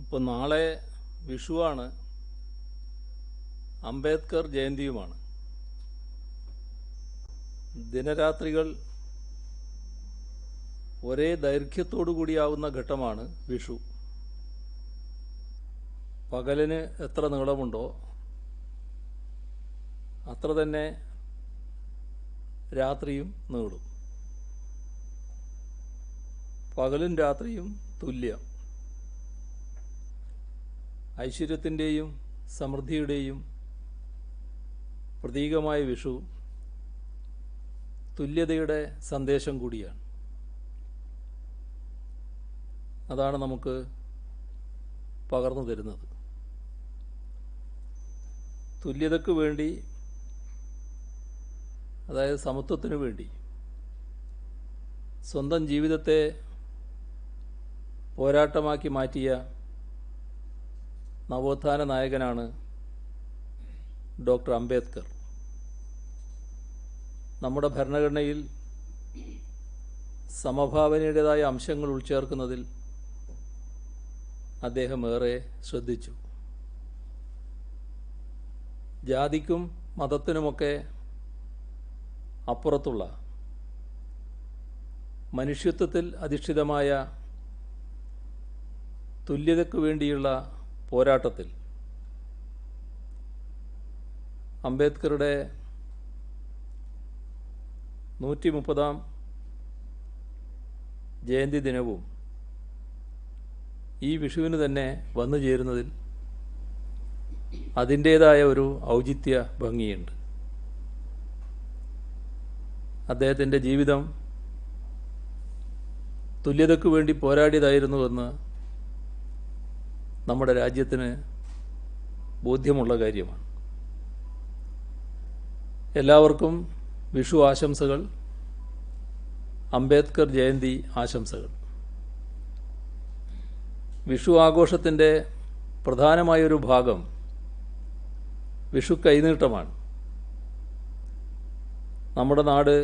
അപ്പോൾ നാളെ വിഷുവാണ്, അംബേദ്കർ ജയന്തിയുമാണ്. ദിനരാത്രികൾ ഒരേ ദൈർഘ്യത്തോടു കൂടിയാവുന്ന ഘട്ടമാണ് വിഷു. പകലിന് എത്ര നീളമുണ്ടോ അത്ര തന്നെ രാത്രിയും നീളും. പകലും രാത്രിയും തുല്യം. ഐശ്വര്യത്തിൻ്റെയും സമൃദ്ധിയുടെയും പ്രതീകമായ വിഷു തുല്യതയുടെ സന്ദേശം കൂടിയാണ്. അതാണ് നമുക്ക് പകർന്നു തരുന്നത്. തുല്യതയ്ക്ക് വേണ്ടി, അതായത് സമത്വത്തിനു വേണ്ടി സ്വന്തം ജീവിതത്തെ പോരാട്ടമാക്കി മാറ്റിയ നവോത്ഥാന നായകനാണ് ഡോക്ടർ അംബേദ്കർ. നമ്മുടെ ഭരണഘടനയിൽ സമഭാവനയുടേതായ അംശങ്ങൾ ഉൾച്ചേർക്കുന്നതിൽ അദ്ദേഹം ഏറെ ശ്രദ്ധിച്ചു. ജാതിക്കും മതത്തിനുമൊക്കെ അപ്പുറത്തുള്ള മനുഷ്യത്വത്തിൽ അധിഷ്ഠിതമായ തുല്യതയ്ക്ക് വേണ്ടിയുള്ള പോരാട്ടത്തിൽ അംബേദ്കറുടെ 130ാം ജയന്തി ദിനവും ഈ വിഷുവിന് തന്നെ വന്നു ചേരുന്നതിൽ അതിൻ്റേതായ ഒരു ഔചിത്യ ഭംഗിയുണ്ട്. അദ്ദേഹത്തിൻ്റെ ജീവിതം തുല്യതയ്ക്ക് വേണ്ടി പോരാടിയതായിരുന്നുവെന്ന് നമ്മുടെ രാജ്യത്തിന് ബോധ്യമുള്ള കാര്യമാണ്. എല്ലാവർക്കും വിഷു ആശംസകൾ, അംബേദ്കർ ജയന്തി ആശംസകൾ. വിഷു ആഘോഷത്തിൻ്റെ പ്രധാനമായൊരു ഭാഗം വിഷു കൈനീട്ടമാണ്. നമ്മുടെ നാട്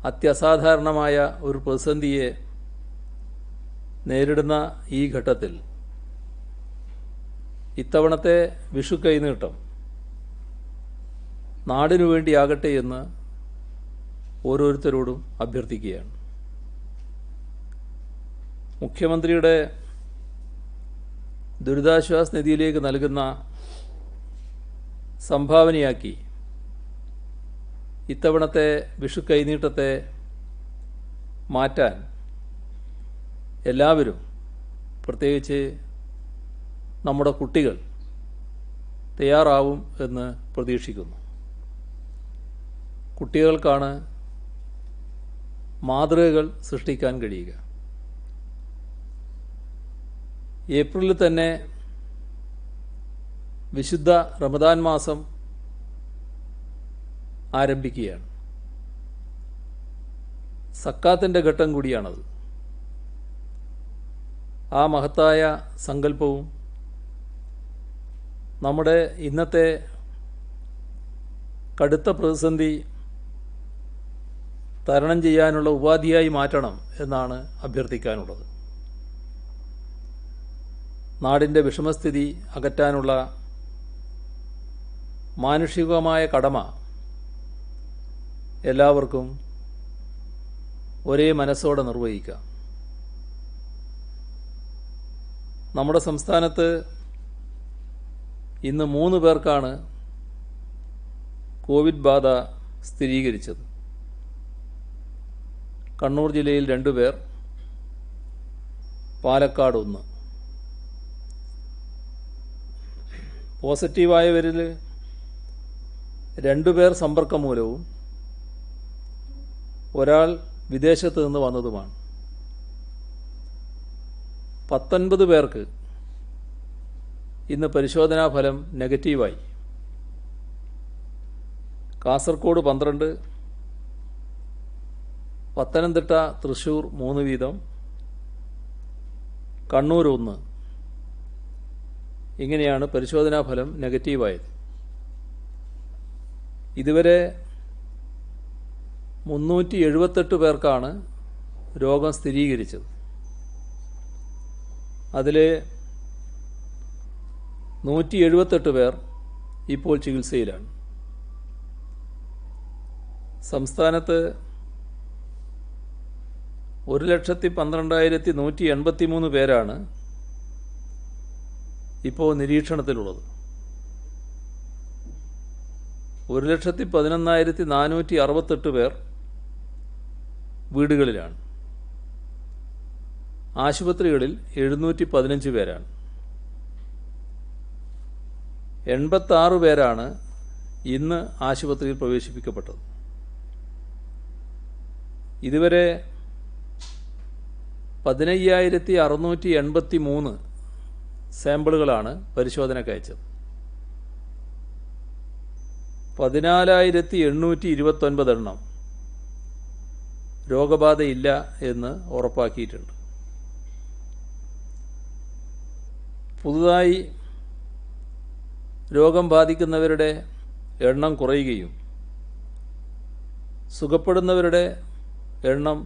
അത്യസാധാരണമായ ഒരു പ്രതിസന്ധിയെ നേരിടുന്ന ഈ ഘട്ടത്തിൽ ഇത്തവണത്തെ വിഷു കൈനീട്ടം നാടിനു വേണ്ടിയാകട്ടെ എന്ന് ഓരോരുത്തരോടും അഭ്യർത്ഥിക്കുകയാണ്. മുഖ്യമന്ത്രിയുടെ ദുരിതാശ്വാസ നിധിയിലേക്ക് നൽകുന്ന സംഭാവനയാക്കി ഇത്തവണത്തെ വിഷു കൈനീട്ടത്തെ മാറ്റാൻ എല്ലാവരും, പ്രത്യേകിച്ച് നമ്മുടെ കുട്ടികൾ തയ്യാറാവും എന്ന് പ്രതീക്ഷിക്കുന്നു. കുട്ടികൾക്കാണ് മാതൃകകൾ സൃഷ്ടിക്കാൻ കഴിയുക. ഏപ്രിലിൽ തന്നെ വിശുദ്ധ റമദാൻ മാസം ആരംഭിക്കുകയാണ്. സക്കാത്തിൻ്റെ ഘട്ടം കൂടിയാണത്. ആ മഹത്തായ സങ്കല്പവും നമ്മുടെ ഇന്നത്തെ കടുത്ത പ്രതിസന്ധി തരണം ചെയ്യാനുള്ള ഉപാധിയായി മാറ്റണം എന്നാണ് അഭ്യർത്ഥിക്കാനുള്ളത്. നാടിൻ്റെ വിഷമസ്ഥിതി അകറ്റാനുള്ള മാനുഷികമായ കടമ എല്ലാവർക്കും ഒരേ മനസ്സോടെ നിർവഹിക്കാം. നമ്മുടെ സംസ്ഥാനത്ത് ഇന്ന് 3 പേർക്കാണ് കോവിഡ് ബാധ സ്ഥിരീകരിച്ചത്. കണ്ണൂർ ജില്ലയിൽ 2 പേർ, പാലക്കാട് 1. പോസിറ്റീവായവരിൽ 2 പേർ സമ്പർക്കം മൂലവും ഒരാൾ വിദേശത്ത് നിന്ന് വന്നതുമാണ്. 19 പേർക്ക് ഇന്ന് പരിശോധനാ ഫലം നെഗറ്റീവായി. കാസർഗോഡ് 12, പത്തനംതിട്ട, തൃശ്ശൂർ 3 വീതം, കണ്ണൂർ 1. ഇങ്ങനെയാണ് പരിശോധനാ ഫലം നെഗറ്റീവായത്. ഇതുവരെ 378 പേർക്കാണ് രോഗം സ്ഥിരീകരിച്ചത്. അതിൽ 178 പേർ ഇപ്പോൾ ചികിത്സയിലാണ്. സംസ്ഥാനത്ത് 1,12,183 പേരാണ് ഇപ്പോൾ നിരീക്ഷണത്തിലുള്ളത്. 1,11,468 പേർ വീടുകളിലാണ്. ആശുപത്രികളിൽ 715 പേരാണ്. 86 പേരാണ് ഇന്ന് ആശുപത്രിയിൽ പ്രവേശിപ്പിക്കപ്പെട്ടത്. ഇതുവരെ 15,683 സാമ്പിളുകളാണ് പരിശോധനയ്ക്ക് അയച്ചത്. 14,829 എണ്ണം രോഗബാധയില്ല എന്ന് ഉറപ്പാക്കിയിട്ടുണ്ട്. പുതുതായി രോഗം ബാധിക്കുന്നവരുടെ എണ്ണം കുറയുകയും സുഖപ്പെടുന്നവരുടെ എണ്ണം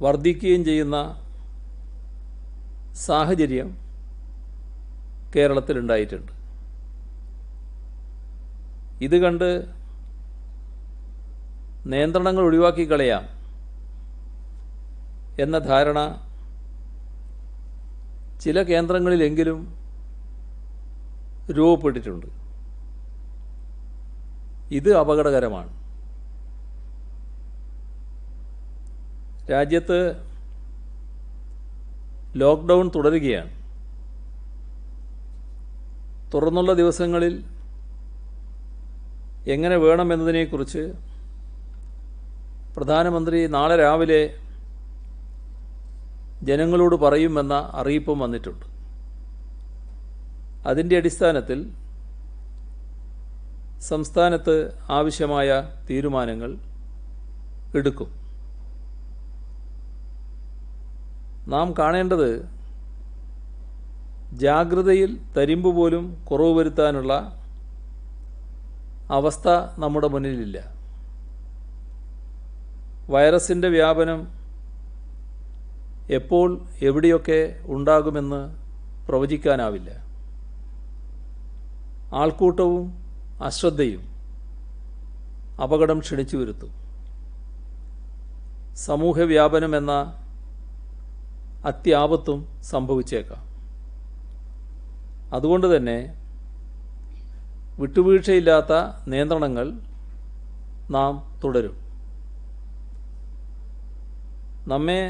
വർദ്ധിക്കുകയും ചെയ്യുന്ന സാഹചര്യം കേരളത്തിലുണ്ടായിട്ടുണ്ട്. ഇത് കണ്ട് നിയന്ത്രണങ്ങൾ ഒഴിവാക്കി കളയാം എന്ന ധാരണ ചില കേന്ദ്രങ്ങളിലെങ്കിലും രൂപപ്പെട്ടിട്ടുണ്ട്. ഇത് അപകടകരമാണ്. രാജ്യത്ത് ലോക്ക്ഡൗൺ തുടരുകയാണ്. തുറന്നുള്ള ദിവസങ്ങളിൽ എങ്ങനെ വേണമെന്നതിനെക്കുറിച്ച് പ്രധാനമന്ത്രി നാളെ രാവിലെ ജനങ്ങളോട് പറയുമെന്ന അറിയിപ്പും വന്നിട്ടുണ്ട്. അതിൻ്റെ അടിസ്ഥാനത്തിൽ സംസ്ഥാനത്ത് ആവശ്യമായ തീരുമാനങ്ങൾ എടുക്കും. നാം കാണേണ്ടത് ജാഗ്രതയിൽ തരിമ്പ് പോലും കുറവ് വരുത്താനുള്ള അവസ്ഥ നമ്മുടെ മുന്നിലില്ല. വൈറസിൻ്റെ വ്യാപനം എപ്പോൾ എവിടെയൊക്കെ ഉണ്ടാകുമെന്ന് പ്രവചിക്കാനാവില്ല. ആൾക്കൂട്ടവും അശ്രദ്ധയും അപകടം ക്ഷണിച്ചു വരുത്തും. സമൂഹവ്യാപനം എന്ന അത്യാപത്തും സംഭവിച്ചേക്കാം. അതുകൊണ്ട് തന്നെ വിട്ടുവീഴ്ചയില്ലാത്ത നിയന്ത്രണങ്ങൾ നാം തുടരും. നമ്മെ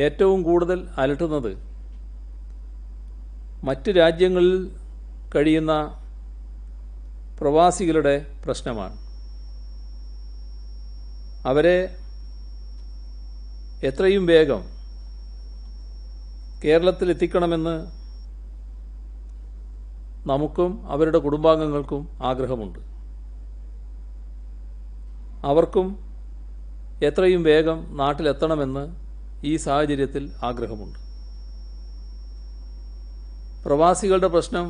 ഏറ്റവും കൂടുതൽ അലട്ടുന്നത് മറ്റ് രാജ്യങ്ങളിൽ കഴിയുന്ന പ്രവാസികളുടെ പ്രശ്നമാണ്. അവരെ എത്രയും വേഗം കേരളത്തിലെത്തിക്കണമെന്ന് നമുക്കും അവരുടെ കുടുംബാംഗങ്ങൾക്കും ആഗ്രഹമുണ്ട്. അവർക്കും എത്രയും വേഗം നാട്ടിലെത്തണമെന്ന് ഈ സാഹചര്യത്തിൽ ആഗ്രഹമുണ്ട്. പ്രവാസികളുടെ പ്രശ്നം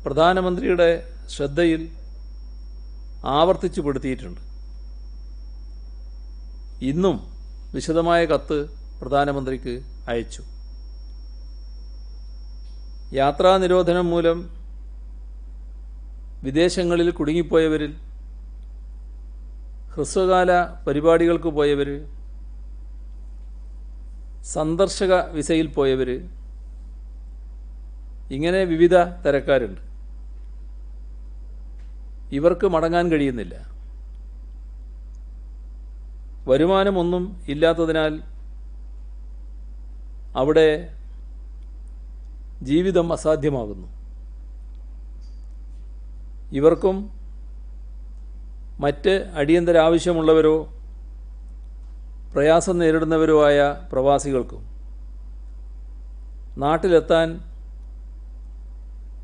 പ്രധാനമന്ത്രിയുടെ ശ്രദ്ധയിൽ ആവർത്തിച്ചുപെടുത്തിയിട്ടുണ്ട്. ഇന്നും വിശദമായ കത്ത് പ്രധാനമന്ത്രിക്ക് അയച്ചു. യാത്രാ നിരോധനം മൂലം വിദേശങ്ങളിൽ കുടുങ്ങിപ്പോയവരിൽ, ഹ്രസ്വകാല പരിപാടികൾക്ക് പോയവർ, സന്ദർശക വിസയിൽ പോയവർ, ഇങ്ങനെ വിവിധ തരക്കാരുണ്ട്. ഇവർക്ക് മടങ്ങാൻ കഴിയുന്നില്ല. വരുമാനമൊന്നും ഇല്ലാത്തതിനാൽ അവിടെ ജീവിതം അസാധ്യമാകുന്നു. ഇവർക്കും മറ്റ് അടിയന്തര ആവശ്യമുള്ളവരോ പ്രയാസം നേരിടുന്നവരോ ആയ പ്രവാസികൾക്കും നാട്ടിലെത്താൻ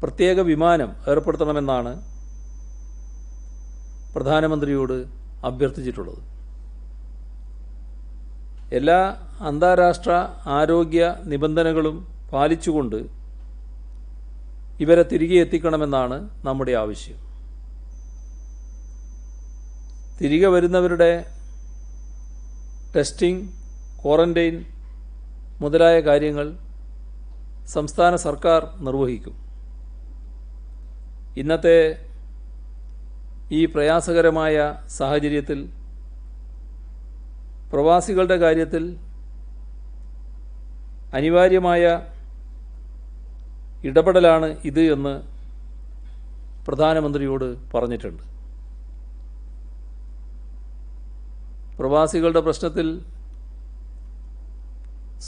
പ്രത്യേക വിമാനം ഏർപ്പെടുത്തണമെന്നാണ് പ്രധാനമന്ത്രിയോട് അഭ്യർത്ഥിച്ചിട്ടുള്ളത്. എല്ലാ അന്താരാഷ്ട്ര ആരോഗ്യ നിബന്ധനകളും പാലിച്ചുകൊണ്ട് ഇവരെ തിരികെ എത്തിക്കണമെന്നാണ് നമ്മുടെ ആവശ്യം. തിരികെ വരുന്നവരുടെ ടെസ്റ്റിംഗ്, ക്വാറന്റൈൻ മുതലായ കാര്യങ്ങൾ സംസ്ഥാന സർക്കാർ നിർവഹിക്കും. ഇന്നത്തെ ഈ പ്രയാസകരമായ സാഹചര്യത്തിൽ പ്രവാസികളുടെ കാര്യത്തിൽ അനിവാര്യമായ ഇടപെടലാണ് ഇത് എന്ന് പ്രധാനമന്ത്രിയോട് പറഞ്ഞിട്ടുണ്ട്. പ്രവാസികളുടെ പ്രശ്നത്തിൽ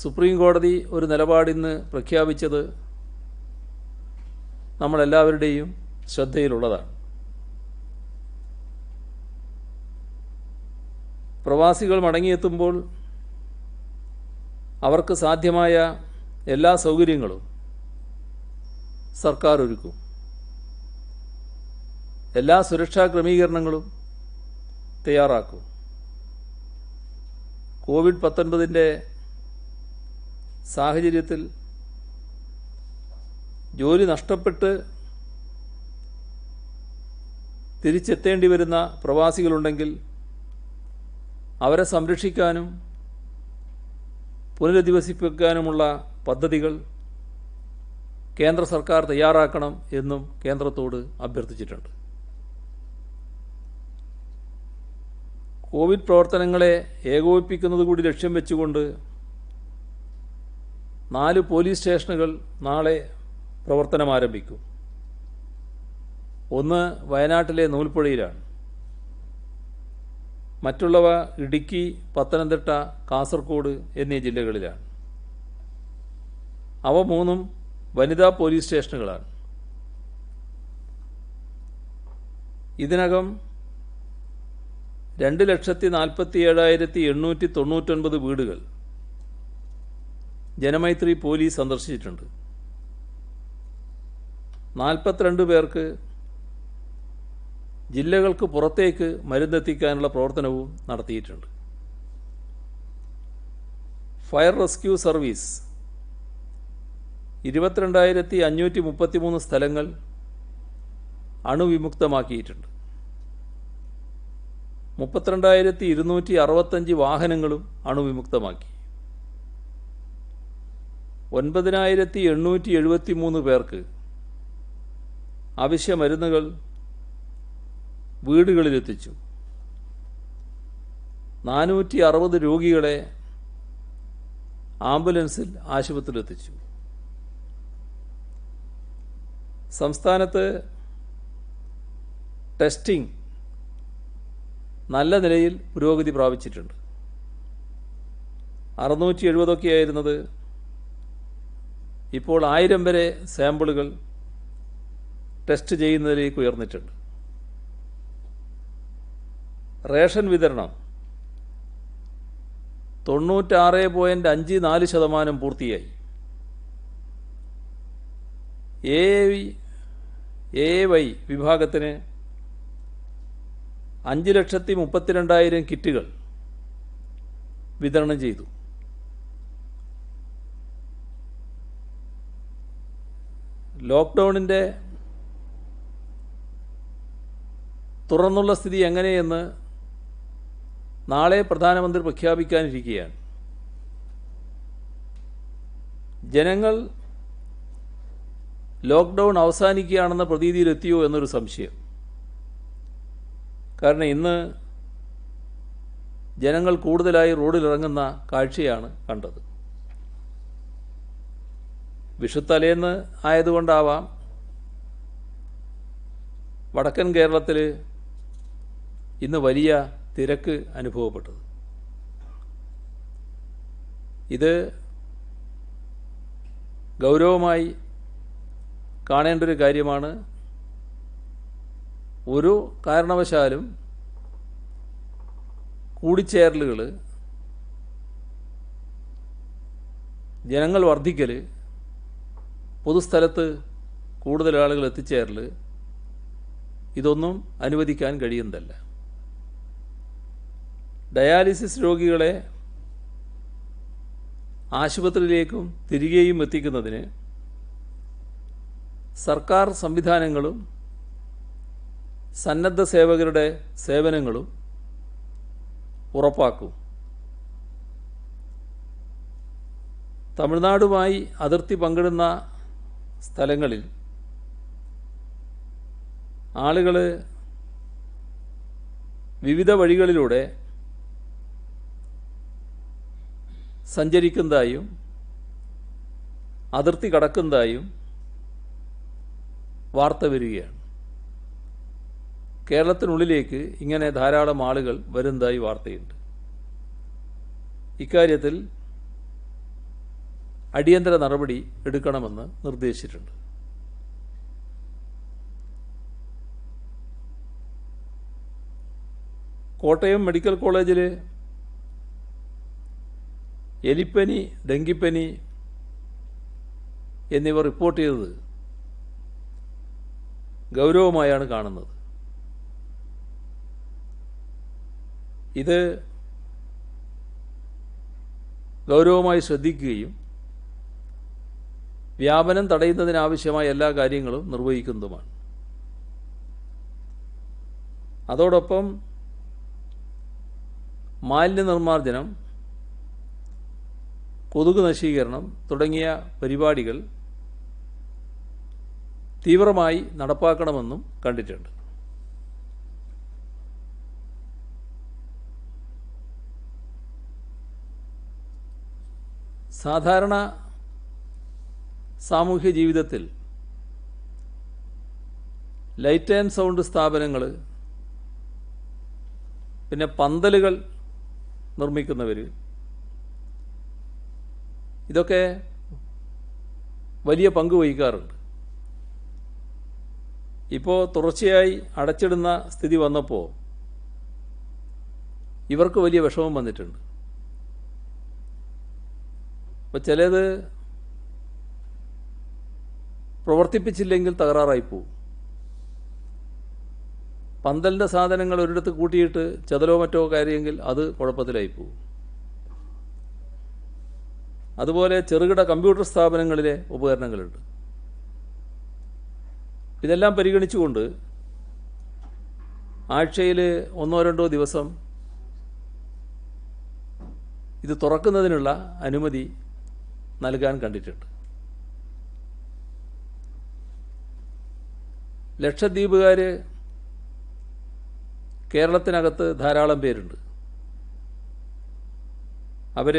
സുപ്രീം കോടതി ഒരു നിലപാടിന്ന് പ്രഖ്യാപിച്ചത് നമ്മളെല്ലാവരുടെയും ശ്രദ്ധയിലുള്ളതാണ്. പ്രവാസികൾ മടങ്ങിയെത്തുമ്പോൾ അവർക്ക് സാധ്യമായ എല്ലാ സൗകര്യങ്ങളും സർക്കാർ ഒരുക്കും. എല്ലാ സുരക്ഷാ ക്രമീകരണങ്ങളും തയ്യാറാക്കും. കോവിഡ്-19 സാഹചര്യത്തിൽ ജോലി നഷ്ടപ്പെട്ട് തിരിച്ചെത്തേണ്ടി വരുന്ന പ്രവാസികളുണ്ടെങ്കിൽ അവരെ സംരക്ഷിക്കാനും പുനരധിവസിപ്പിക്കാനുമുള്ള പദ്ധതികൾ കേന്ദ്ര സർക്കാർ തയ്യാറാക്കണം എന്നും കേന്ദ്രത്തോട് അഭ്യർത്ഥിച്ചിട്ടുണ്ട്. കോവിഡ് പ്രവർത്തനങ്ങളെ ഏകോപിപ്പിക്കുന്നത് കൂടി ലക്ഷ്യം വെച്ചുകൊണ്ട് 4 പോലീസ് സ്റ്റേഷനുകൾ നാളെ പ്രവർത്തനം ആരംഭിക്കും. ഒന്ന് വയനാട്ടിലെ നൂൽപ്പുഴയിലാണ്. മറ്റുള്ളവ ഇടുക്കി, പത്തനംതിട്ട, കാസർഗോഡ് എന്നീ ജില്ലകളിലാണ്. അവ 3 വനിതാ പോലീസ് സ്റ്റേഷനുകളാണ്. ഇതിനകം 2,47,899 വീടുകൾ ജനമൈത്രി പോലീസ് സന്ദർശിച്ചിട്ടുണ്ട്. 42 പേർക്ക് ജില്ലകൾക്ക് പുറത്തേക്ക് മരുന്നെത്തിക്കാനുള്ള പ്രവർത്തനവും നടത്തിയിട്ടുണ്ട്. ഫയർ റെസ്ക്യൂ സർവീസ് 22,533 സ്ഥലങ്ങൾ അണുവിമുക്തമാക്കിയിട്ടുണ്ട്. 32,265 വാഹനങ്ങളും അണുവിമുക്തമാക്കി. 9,873 പേർക്ക് അവശ്യ മരുന്നുകൾ വീടുകളിലെത്തിച്ചു. 460 രോഗികളെ ആംബുലൻസിൽ ആശുപത്രിയിലെത്തിച്ചു. സംസ്ഥാനത്ത് ടെസ്റ്റിംഗ് നല്ല നിലയിൽ പുരോഗതി പ്രാപിച്ചിട്ടുണ്ട്. 670 ആയിരുന്നത് ഇപ്പോൾ 1000 വരെ സാമ്പിളുകൾ ടെസ്റ്റ് ചെയ്യുന്നതിലേക്ക് ഉയർന്നിട്ടുണ്ട്. റേഷൻ വിതരണം 96.54% പൂർത്തിയായി. AAY വിഭാഗത്തിന് 5,32,000 കിറ്റുകൾ വിതരണം ചെയ്തു. ലോക്ക്ഡൗണിൻ്റെ തുറന്നുള്ള സ്ഥിതി എങ്ങനെയെന്ന് നാളെ പ്രധാനമന്ത്രി പ്രഖ്യാപിക്കാനിരിക്കുകയാണ്. ജനങ്ങൾ ലോക്ക്ഡൗൺ അവസാനിക്കുകയാണെന്ന പ്രതീതിയിലെത്തിയോ എന്നൊരു സംശയം. കാരണം ഇന്ന് ജനങ്ങൾ കൂടുതലായി റോഡിലിറങ്ങുന്ന കാഴ്ചയാണ് കണ്ടത്. വിഷുത്തലേന്ന് ആയതുകൊണ്ടാവാം വടക്കൻ കേരളത്തിൽ ഇന്ന് വലിയ തിരക്ക് അനുഭവപ്പെട്ടത്. ഇത് ഗൗരവമായി കാണേണ്ട ഒരു കാര്യമാണ്. ഒരു കാരണവശാലും കൂടിച്ചേരലുകൾ, ജനങ്ങൾ വർദ്ധിക്കൽ, പൊതുസ്ഥലത്ത് കൂടുതൽ ആളുകൾ എത്തിച്ചേരൽ, ഇതൊന്നും അനുവദിക്കാൻ കഴിയുന്നതല്ല. ഡയാലിസിസ് രോഗികളെ ആശുപത്രിയിലേക്കും തിരികെയും എത്തിക്കുന്നതിന് സർക്കാർ സംവിധാനങ്ങളും സന്നദ്ധ സേവകരുടെ സേവനങ്ങളും ഉറപ്പാക്കും. തമിഴ്നാടുമായി അതിർത്തി പങ്കിടുന്ന സ്ഥലങ്ങളിൽ ആളുകൾ വിവിധ വഴികളിലൂടെ സഞ്ചരിക്കുന്നതായും അതിർത്തി കടക്കുന്നതായും വാർത്ത വരികയാണ്. കേരളത്തിനുള്ളിലേക്ക് ഇങ്ങനെ ധാരാളം ആളുകൾ വരുന്നതായി വാർത്തയുണ്ട്. ഇക്കാര്യത്തിൽ അടിയന്തര നടപടി എടുക്കണമെന്ന് നിർദ്ദേശിച്ചിട്ടുണ്ട്. കോട്ടയം മെഡിക്കൽ കോളേജിൽ എലിപ്പനി, ഡെങ്കിപ്പനി എന്നിവ റിപ്പോർട്ട് ചെയ്തത് ഗൗരവമായാണ് കാണുന്നത്. ഇത് ഗൗരവമായി ശ്രദ്ധിക്കുകയും വ്യാപനം തടയുന്നതിനാവശ്യമായ എല്ലാ കാര്യങ്ങളും നിർവഹിക്കുന്നതുമാണ്. അതോടൊപ്പം മാലിന്യ നിർമ്മാർജ്ജനം, കൊതുക് നശീകരണം തുടങ്ങിയ പരിപാടികൾ തീവ്രമായി നടപ്പാക്കണമെന്നും കണ്ടിട്ടുണ്ട്. സാധാരണ സാമൂഹ്യ ജീവിതത്തിൽ ലൈറ്റ് ആൻഡ് സൗണ്ട് സ്ഥാപനങ്ങൾ, പിന്നെ പന്തലുകൾ നിർമ്മിക്കുന്നവർ, ഇതൊക്കെ വലിയ പങ്ക് വഹിക്കാറുണ്ട്. ഇപ്പോൾ തുടർച്ചയായി അടച്ചിടുന്ന സ്ഥിതി വന്നപ്പോൾ ഇവർക്ക് വലിയ വിഷമം വന്നിട്ടുണ്ട്. അപ്പോൾ ചിലത് പ്രവർത്തിപ്പിച്ചില്ലെങ്കിൽ തകരാറായി പോവും. പന്തലിൻ്റെ സാധനങ്ങൾ ഒരിടത്ത് കൂട്ടിയിട്ട് ചതലോ മറ്റോ കാര്യമെങ്കിൽ അത് കുഴപ്പത്തിലായി പോവും. അതുപോലെ ചെറുകിട കമ്പ്യൂട്ടർ സ്ഥാപനങ്ങളിലെ ഉപകരണങ്ങളുണ്ട്. ഇതെല്ലാം പരിഗണിച്ചുകൊണ്ട് ആഴ്ചയിൽ 1-2 ദിവസം ഇത് തുറക്കുന്നതിനുള്ള അനുമതി നൽകാൻ കണ്ടിട്ടുണ്ട്. ലക്ഷദ്വീപുകാർ കേരളത്തിനകത്ത് ധാരാളം പേരുണ്ട്. അവർ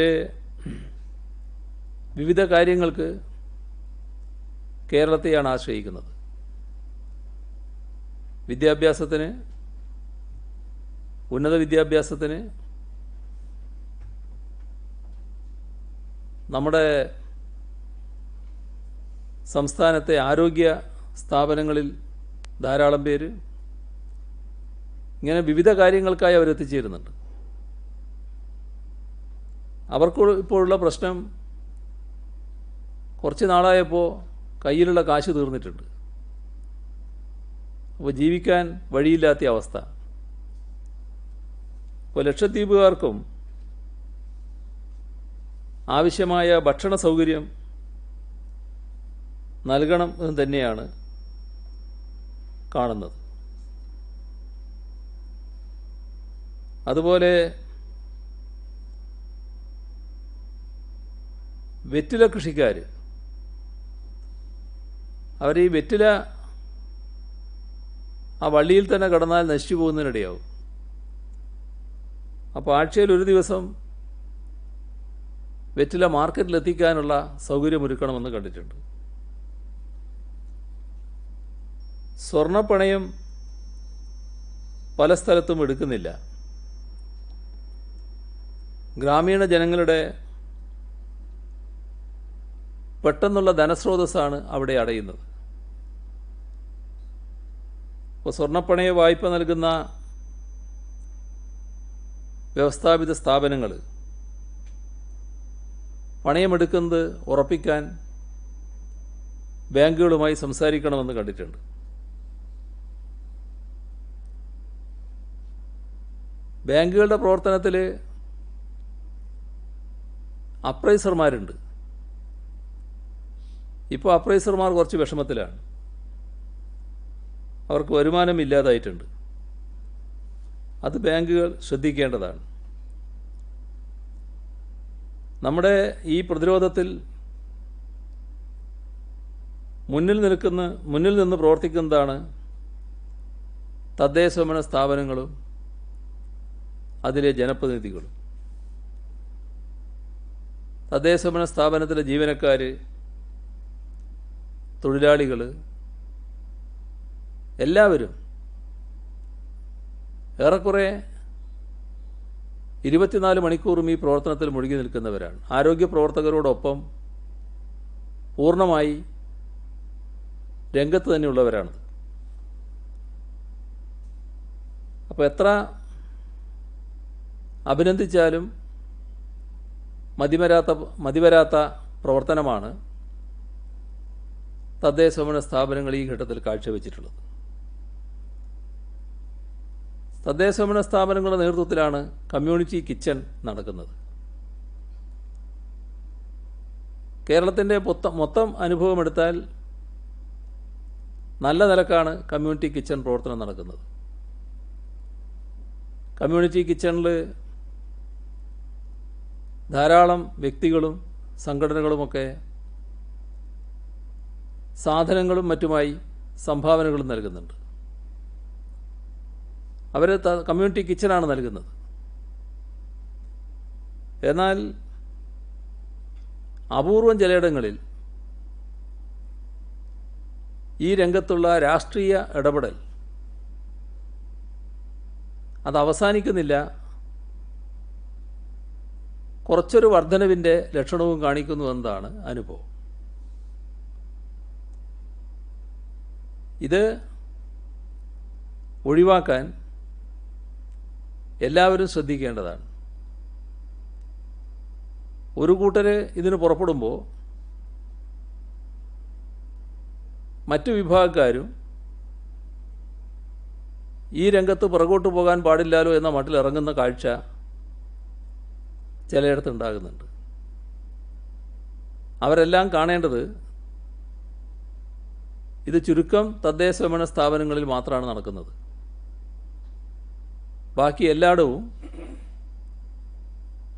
വിവിധ കാര്യങ്ങൾക്ക് കേരളത്തെയാണ് ആശ്രയിക്കുന്നത്. വിദ്യാഭ്യാസത്തിന്, ഉന്നത വിദ്യാഭ്യാസത്തിന്, നമ്മുടെ സംസ്ഥാനത്തെ ആരോഗ്യ സ്ഥാപനങ്ങളിൽ ധാരാളം പേര്, ഇങ്ങനെ വിവിധ കാര്യങ്ങൾക്കായി അവരെത്തിച്ചേരുന്നുണ്ട്. അവർക്ക് ഇപ്പോഴുള്ള പ്രശ്നം, കുറച്ച് നാളായപ്പോൾ കയ്യിലുള്ള കാശ് തീർന്നിട്ടുണ്ട്. അപ്പോൾ ജീവിക്കാൻ വഴിയില്ലാത്ത അവസ്ഥ. അപ്പോൾ ലക്ഷദ്വീപുകാർക്കും ആവശ്യമായ ഭക്ഷണ സൗകര്യം നൽകണം എന്ന് തന്നെയാണ് കാണുന്നത്. അതുപോലെ വെറ്റില കൃഷിക്കാർ, അവർ ഈ വെറ്റില ആ വള്ളിയിൽ തന്നെ കടന്നാൽ നശിച്ചു പോകുന്നതിനിടയാവും. അപ്പോൾ ആഴ്ചയിൽ ഒരു ദിവസം വെറ്റില മാർക്കറ്റിലെത്തിക്കാനുള്ള സൗകര്യമൊരുക്കണമെന്ന് കണ്ടിട്ടുണ്ട്. സ്വർണ്ണപ്പണയം പല സ്ഥലത്തും എടുക്കുന്നില്ല. ഗ്രാമീണ ജനങ്ങളുടെ പെട്ടെന്നുള്ള ധനസ്രോതസ്സാണ് അവിടെ അടയുന്നത്. അപ്പോൾ സ്വർണ്ണപ്പണയ വായ്പ നൽകുന്ന വ്യവസ്ഥാപിത സ്ഥാപനങ്ങൾ പണയമെടുക്കുന്നത് ഉറപ്പിക്കാൻ ബാങ്കുകളുമായി സംസാരിക്കണമെന്ന് കണ്ടിട്ടുണ്ട്. ബാങ്കുകളുടെ പ്രവർത്തനത്തിൽ അപ്രൈസർമാരുണ്ട്. ഇപ്പോൾ അപ്രൈസർമാർ കുറച്ച് വിഷമത്തിലാണ്. അവർക്ക് വരുമാനം ഇല്ലാതായിട്ടുണ്ട്. അത് ബാങ്കുകൾ ശ്രദ്ധിക്കേണ്ടതാണ്. നമ്മുടെ ഈ പ്രതിരോധത്തിൽ മുന്നിൽ നിന്ന് പ്രവർത്തിക്കുന്നതാണ് തദ്ദേശഭരണ സ്ഥാപനങ്ങളും അതിലെ ജനപ്രതിനിധികളും. തദ്ദേശഭരണ സ്ഥാപനത്തിലെ ജീവനക്കാർ, തൊഴിലാളികൾ എല്ലാവരും ഏറെക്കുറെ 24 മണിക്കൂറും ഈ പ്രവർത്തനത്തിൽ മുഴുകി നിൽക്കുന്നവരാണ്. ആരോഗ്യ പ്രവർത്തകരോടൊപ്പം പൂർണ്ണമായി രംഗത്ത് തന്നെയുള്ളവരാണ്. അപ്പോൾ എത്ര അഭിനന്ദിച്ചാലും മതിവരാത്ത പ്രവർത്തനമാണ് തദ്ദേശഭരണ സ്ഥാപനങ്ങൾ ഈ ഘട്ടത്തിൽ കാഴ്ചവെച്ചിട്ടുള്ളത്. തദ്ദേശഭരണ സ്ഥാപനങ്ങളുടെ നേതൃത്വത്തിലാണ് കമ്മ്യൂണിറ്റി കിച്ചൺ നടക്കുന്നത്. കേരളത്തിൻ്റെ മൊത്തം അനുഭവമെടുത്താൽ നല്ല നിലക്കാണ് കമ്മ്യൂണിറ്റി കിച്ചൺ പ്രവർത്തനം നടക്കുന്നത്. കമ്മ്യൂണിറ്റി കിച്ചണിൽ ധാരാളം വ്യക്തികളും സംഘടനകളുമൊക്കെ സാധനങ്ങളും മറ്റുമായി സംഭാവനകളും നൽകുന്നുണ്ട്. അവർ കമ്മ്യൂണിറ്റി കിച്ചണാണ് നൽകുന്നത്. എന്നാൽ അപൂർവം ചിലയിടങ്ങളിൽ ഈ രംഗത്തുള്ള രാഷ്ട്രീയ ഇടപെടൽ അത് അവസാനിക്കുന്നില്ല, കുറച്ചൊരു വർധനവിൻ്റെ ലക്ഷണവും കാണിക്കുന്നുവെന്നതാണ് അനുഭവം. ഇത് ഒഴിവാക്കാൻ എല്ലാവരും ശ്രദ്ധിക്കേണ്ടതാണ്. ഒരു കൂട്ടർ ഇതിന് പുറപ്പെടുമ്പോൾ മറ്റു വിഭാഗക്കാരും ഈ രംഗത്ത് പുറകോട്ട് പോകാൻ പാടില്ലല്ലോ എന്ന മട്ടിൽ ഇറങ്ങുന്ന കാഴ്ച ചിലയിടത്തുണ്ടാകുന്നുണ്ട്. അവരെല്ലാം കാണേണ്ടത് ഇത് ചുരുക്കം തദ്ദേശഭരണ സ്ഥാപനങ്ങളിൽ മാത്രമാണ് നടക്കുന്നത്. ബാക്കി എല്ലായിടവും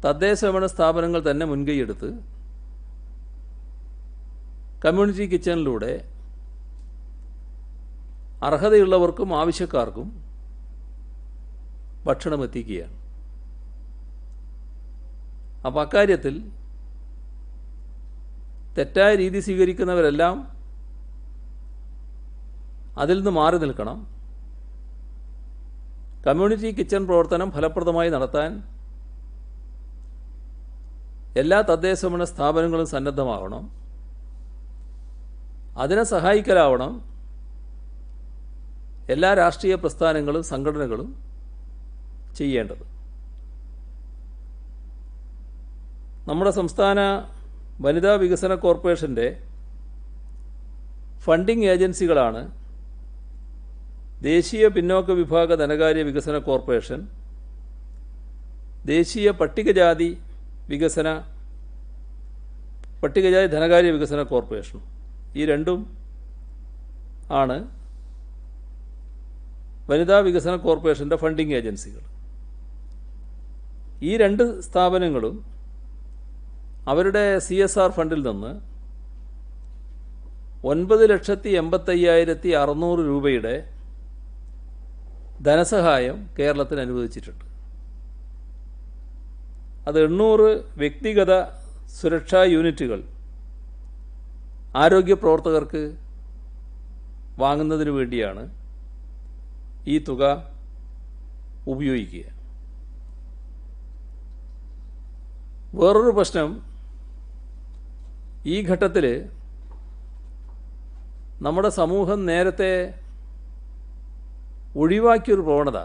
തദ്ദേശഭരണ സ്ഥാപനങ്ങൾ തന്നെ മുൻകൈയെടുത്ത് കമ്മ്യൂണിറ്റി കിച്ചണിലൂടെ അർഹതയുള്ളവർക്കും ആവശ്യക്കാർക്കും ഭക്ഷണം എത്തിക്കുകയാണ്. അപ്പോൾ അക്കാര്യത്തിൽ തെറ്റായ രീതി സ്വീകരിക്കുന്നവരെല്ലാം അതിൽ നിന്ന് മാറി നിൽക്കണം. കമ്മ്യൂണിറ്റി കിച്ചൺ പ്രവർത്തനം ഫലപ്രദമായി നടത്താൻ എല്ലാ തദ്ദേശഭരണ സ്ഥാപനങ്ങളും സന്നദ്ധമാവണം. അതിനെ സഹായിക്കലാവണം എല്ലാ രാഷ്ട്രീയ പ്രസ്ഥാനങ്ങളും സംഘടനകളും ചെയ്യേണ്ടത്. നമ്മുടെ സംസ്ഥാന വനിതാ വികസന കോർപ്പറേഷൻ്റെ ഫണ്ടിംഗ് ഏജൻസികളാണ് ദേശീയ പിന്നോക്ക വിഭാഗ ധനകാര്യ വികസന കോർപ്പറേഷൻ, ദേശീയ പട്ടികജാതി ധനകാര്യ വികസന കോർപ്പറേഷൻ. ഈ രണ്ടും ആണ് വനിതാ വികസന കോർപ്പറേഷൻ്റെ ഫണ്ടിംഗ് ഏജൻസികൾ. ഈ രണ്ട് സ്ഥാപനങ്ങളും അവരുടെ CSR ഫണ്ടിൽ നിന്ന് 9,85,600 രൂപയുടെ ധനസഹായം കേരളത്തിന് അനുവദിച്ചിട്ടുണ്ട്. അത് 800 വ്യക്തിഗത സുരക്ഷാ യൂണിറ്റുകൾ ആരോഗ്യ പ്രവർത്തകർക്ക് വാങ്ങുന്നതിന് വേണ്ടിയാണ് ഈ തുക ഉപയോഗിക്കുക. വേറൊരു പ്രശ്നം, ഈ ഘട്ടത്തിൽ നമ്മുടെ സമൂഹം നേരത്തെ ഒഴിവാക്കിയൊരു പ്രവണത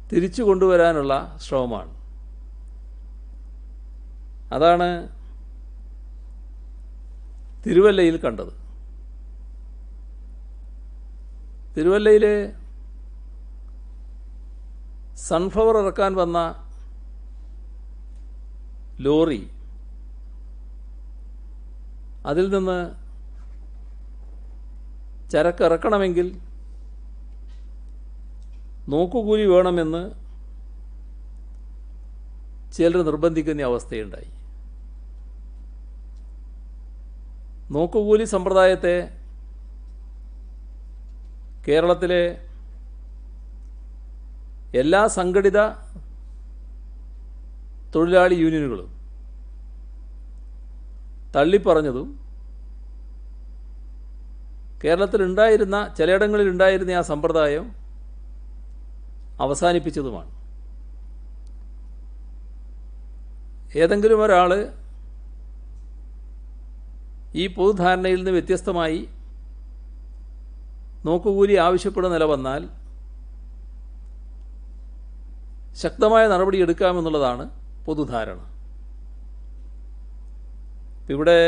തിരിച്ചു കൊണ്ടുവരാനുള്ള ശ്രമമാണ്. അതാണ് തിരുവല്ലയിൽ കണ്ടത്. തിരുവല്ലയിൽ സൺഫ്ലവർ ഇറക്കാൻ വന്ന ലോറി അതിൽ നിന്ന് ചരക്കിറക്കണമെങ്കിൽ നോക്കുകൂലി വേണമെന്ന് ചിലർ നിർബന്ധിക്കുന്ന അവസ്ഥയുണ്ടായി. നോക്കുകൂലി സമ്പ്രദായത്തെ കേരളത്തിലെ എല്ലാ സംഘടിത തൊഴിലാളി യൂണിയനുകളും തള്ളിപ്പറഞ്ഞതും കേരളത്തിലുണ്ടായിരുന്ന ചിലയിടങ്ങളിലുണ്ടായിരുന്ന ആ സമ്പ്രദായം അവസാനിപ്പിച്ചതുമാണ്. ഏതെങ്കിലും ഒരാൾ ഈ പൊതുധാരണയിൽ നിന്ന് വ്യത്യസ്തമായി നോക്കുകൂലി ആവശ്യപ്പെടുന്ന നില വന്നാൽ ശക്തമായ നടപടിയെടുക്കാമെന്നുള്ളതാണ് പൊതുധാരണ. ഇവിടെ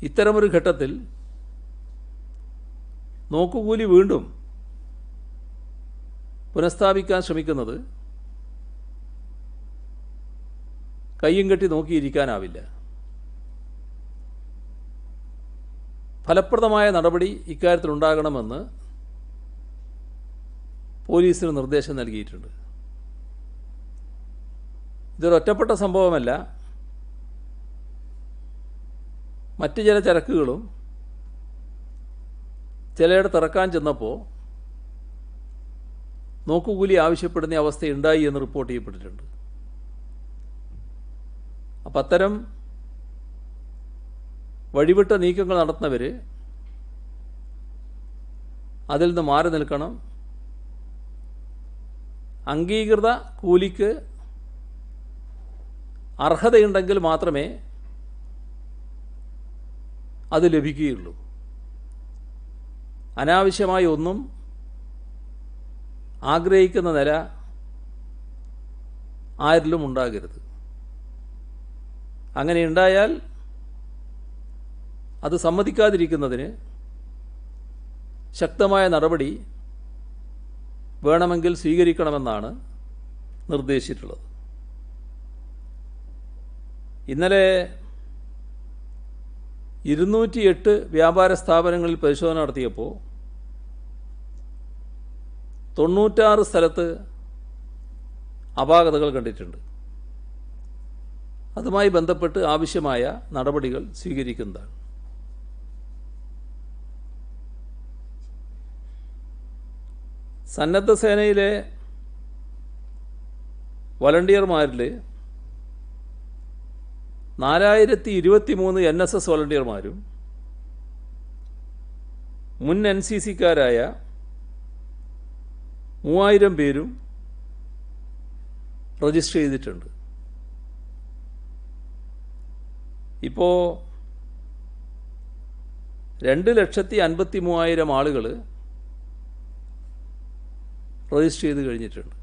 ഇത്തരമൊരു ഘട്ടത്തിൽ നോക്കുകൂലി വീണ്ടും പുനഃസ്ഥാപിക്കാൻ ശ്രമിക്കുന്നത് കയ്യും കെട്ടി നോക്കിയിരിക്കാനാവില്ല. ഫലപ്രദമായ നടപടി ഇക്കാര്യത്തിലുണ്ടാകണമെന്ന് പോലീസിന് നിർദ്ദേശം നൽകിയിട്ടുണ്ട്. ഇതൊരൊറ്റപ്പെട്ട സംഭവമല്ല. മറ്റ് ചില ചരക്കുകളും ചിലയിടത്ത് ഇറക്കാൻ ചെന്നപ്പോൾ നോക്കുകൂലി ആവശ്യപ്പെടുന്ന അവസ്ഥയുണ്ടായി എന്ന് റിപ്പോർട്ട് ചെയ്യപ്പെട്ടിട്ടുണ്ട്. അപ്പം അത്തരം വഴിവിട്ട നീക്കങ്ങൾ നടത്തുന്നവർ അതിൽ നിന്ന് മാറി നിൽക്കണം. അംഗീകൃത കൂലിക്ക് അർഹതയുണ്ടെങ്കിൽ മാത്രമേ അത് ലഭിക്കുകയുള്ളൂ. അനാവശ്യമായി ഒന്നും ആഗ്രഹിക്കുന്ന നില ആരിലും ഉണ്ടാകരുത്. അങ്ങനെ ഉണ്ടായാൽ അത് സമ്മതിക്കാതിരിക്കുന്നതിന് ശക്തമായ നടപടി വേണമെങ്കിൽ സ്വീകരിക്കണമെന്നാണ് നിർദ്ദേശിച്ചിട്ടുള്ളത്. ഇന്നലെ 208 വ്യാപാര സ്ഥാപനങ്ങളിൽ പരിശോധന നടത്തിയപ്പോൾ 96 സ്ഥലത്ത് അപാകതകൾ കണ്ടിട്ടുണ്ട്. അതുമായി ബന്ധപ്പെട്ട് ആവശ്യമായ നടപടികൾ സ്വീകരിക്കുന്നതാണ്. സന്നദ്ധ സേനയിലെ വളണ്ടിയർമാരിൽ 4023 NSS വളണ്ടിയർമാരും മുൻ NCCക്കാരായ 3000 പേരും രജിസ്റ്റർ ചെയ്തിട്ടുണ്ട്. ഇപ്പോൾ 2,53,000 ആളുകൾ രജിസ്റ്റർ ചെയ്ത് കഴിഞ്ഞിട്ടുണ്ട്.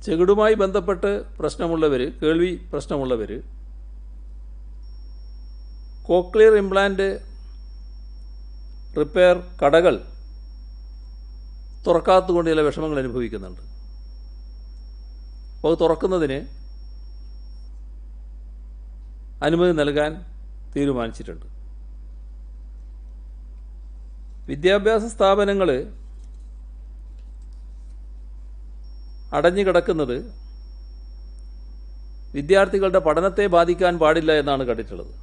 ചെകിടുമായി ബന്ധപ്പെട്ട് പ്രശ്നമുള്ളവർ, കേൾവി പ്രശ്നമുള്ളവർ, കോക്ലിയർ ഇംപ്ലാന്റ് റിപ്പയർ കടകൾ തുറക്കാത്തതുകൊണ്ട് ചില വിഷമങ്ങൾ അനുഭവിക്കുന്നുണ്ട്. അപ്പോൾ അത് തുറക്കുന്നതിന് അനുമതി നൽകാൻ തീരുമാനിച്ചിട്ടുണ്ട്. വിദ്യാഭ്യാസ സ്ഥാപനങ്ങൾ അടഞ്ഞു കിടക്കുന്നത് വിദ്യാർത്ഥികളുടെ പഠനത്തെ ബാധിക്കാൻ പാടില്ല എന്നാണ് കണ്ടിട്ടുള്ളത്.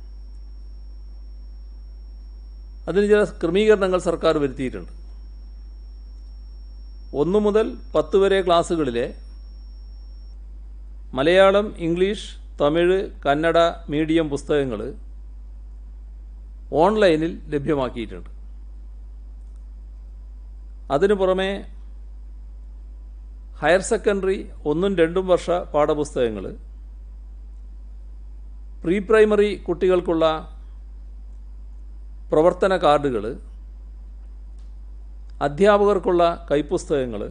അതിന് ചില ക്രമീകരണങ്ങൾ സർക്കാർ വരുത്തിയിട്ടുണ്ട്. 1 മുതൽ 10 വരെ ക്ലാസ്സുകളിലെ മലയാളം, ഇംഗ്ലീഷ്, തമിഴ്, കന്നഡ മീഡിയം പുസ്തകങ്ങൾ ഓൺലൈനിൽ ലഭ്യമാക്കിയിട്ടുണ്ട്. അതിനു പുറമെ ഹയർ സെക്കൻഡറി 1ഉം 2ഉം വർഷ പാഠപുസ്തകങ്ങൾ, പ്രീ പ്രൈമറി കുട്ടികൾക്കുള്ള പ്രവർത്തന കാർഡുകൾ, അധ്യാപകർക്കുള്ള കൈപ്പുസ്തകങ്ങൾ,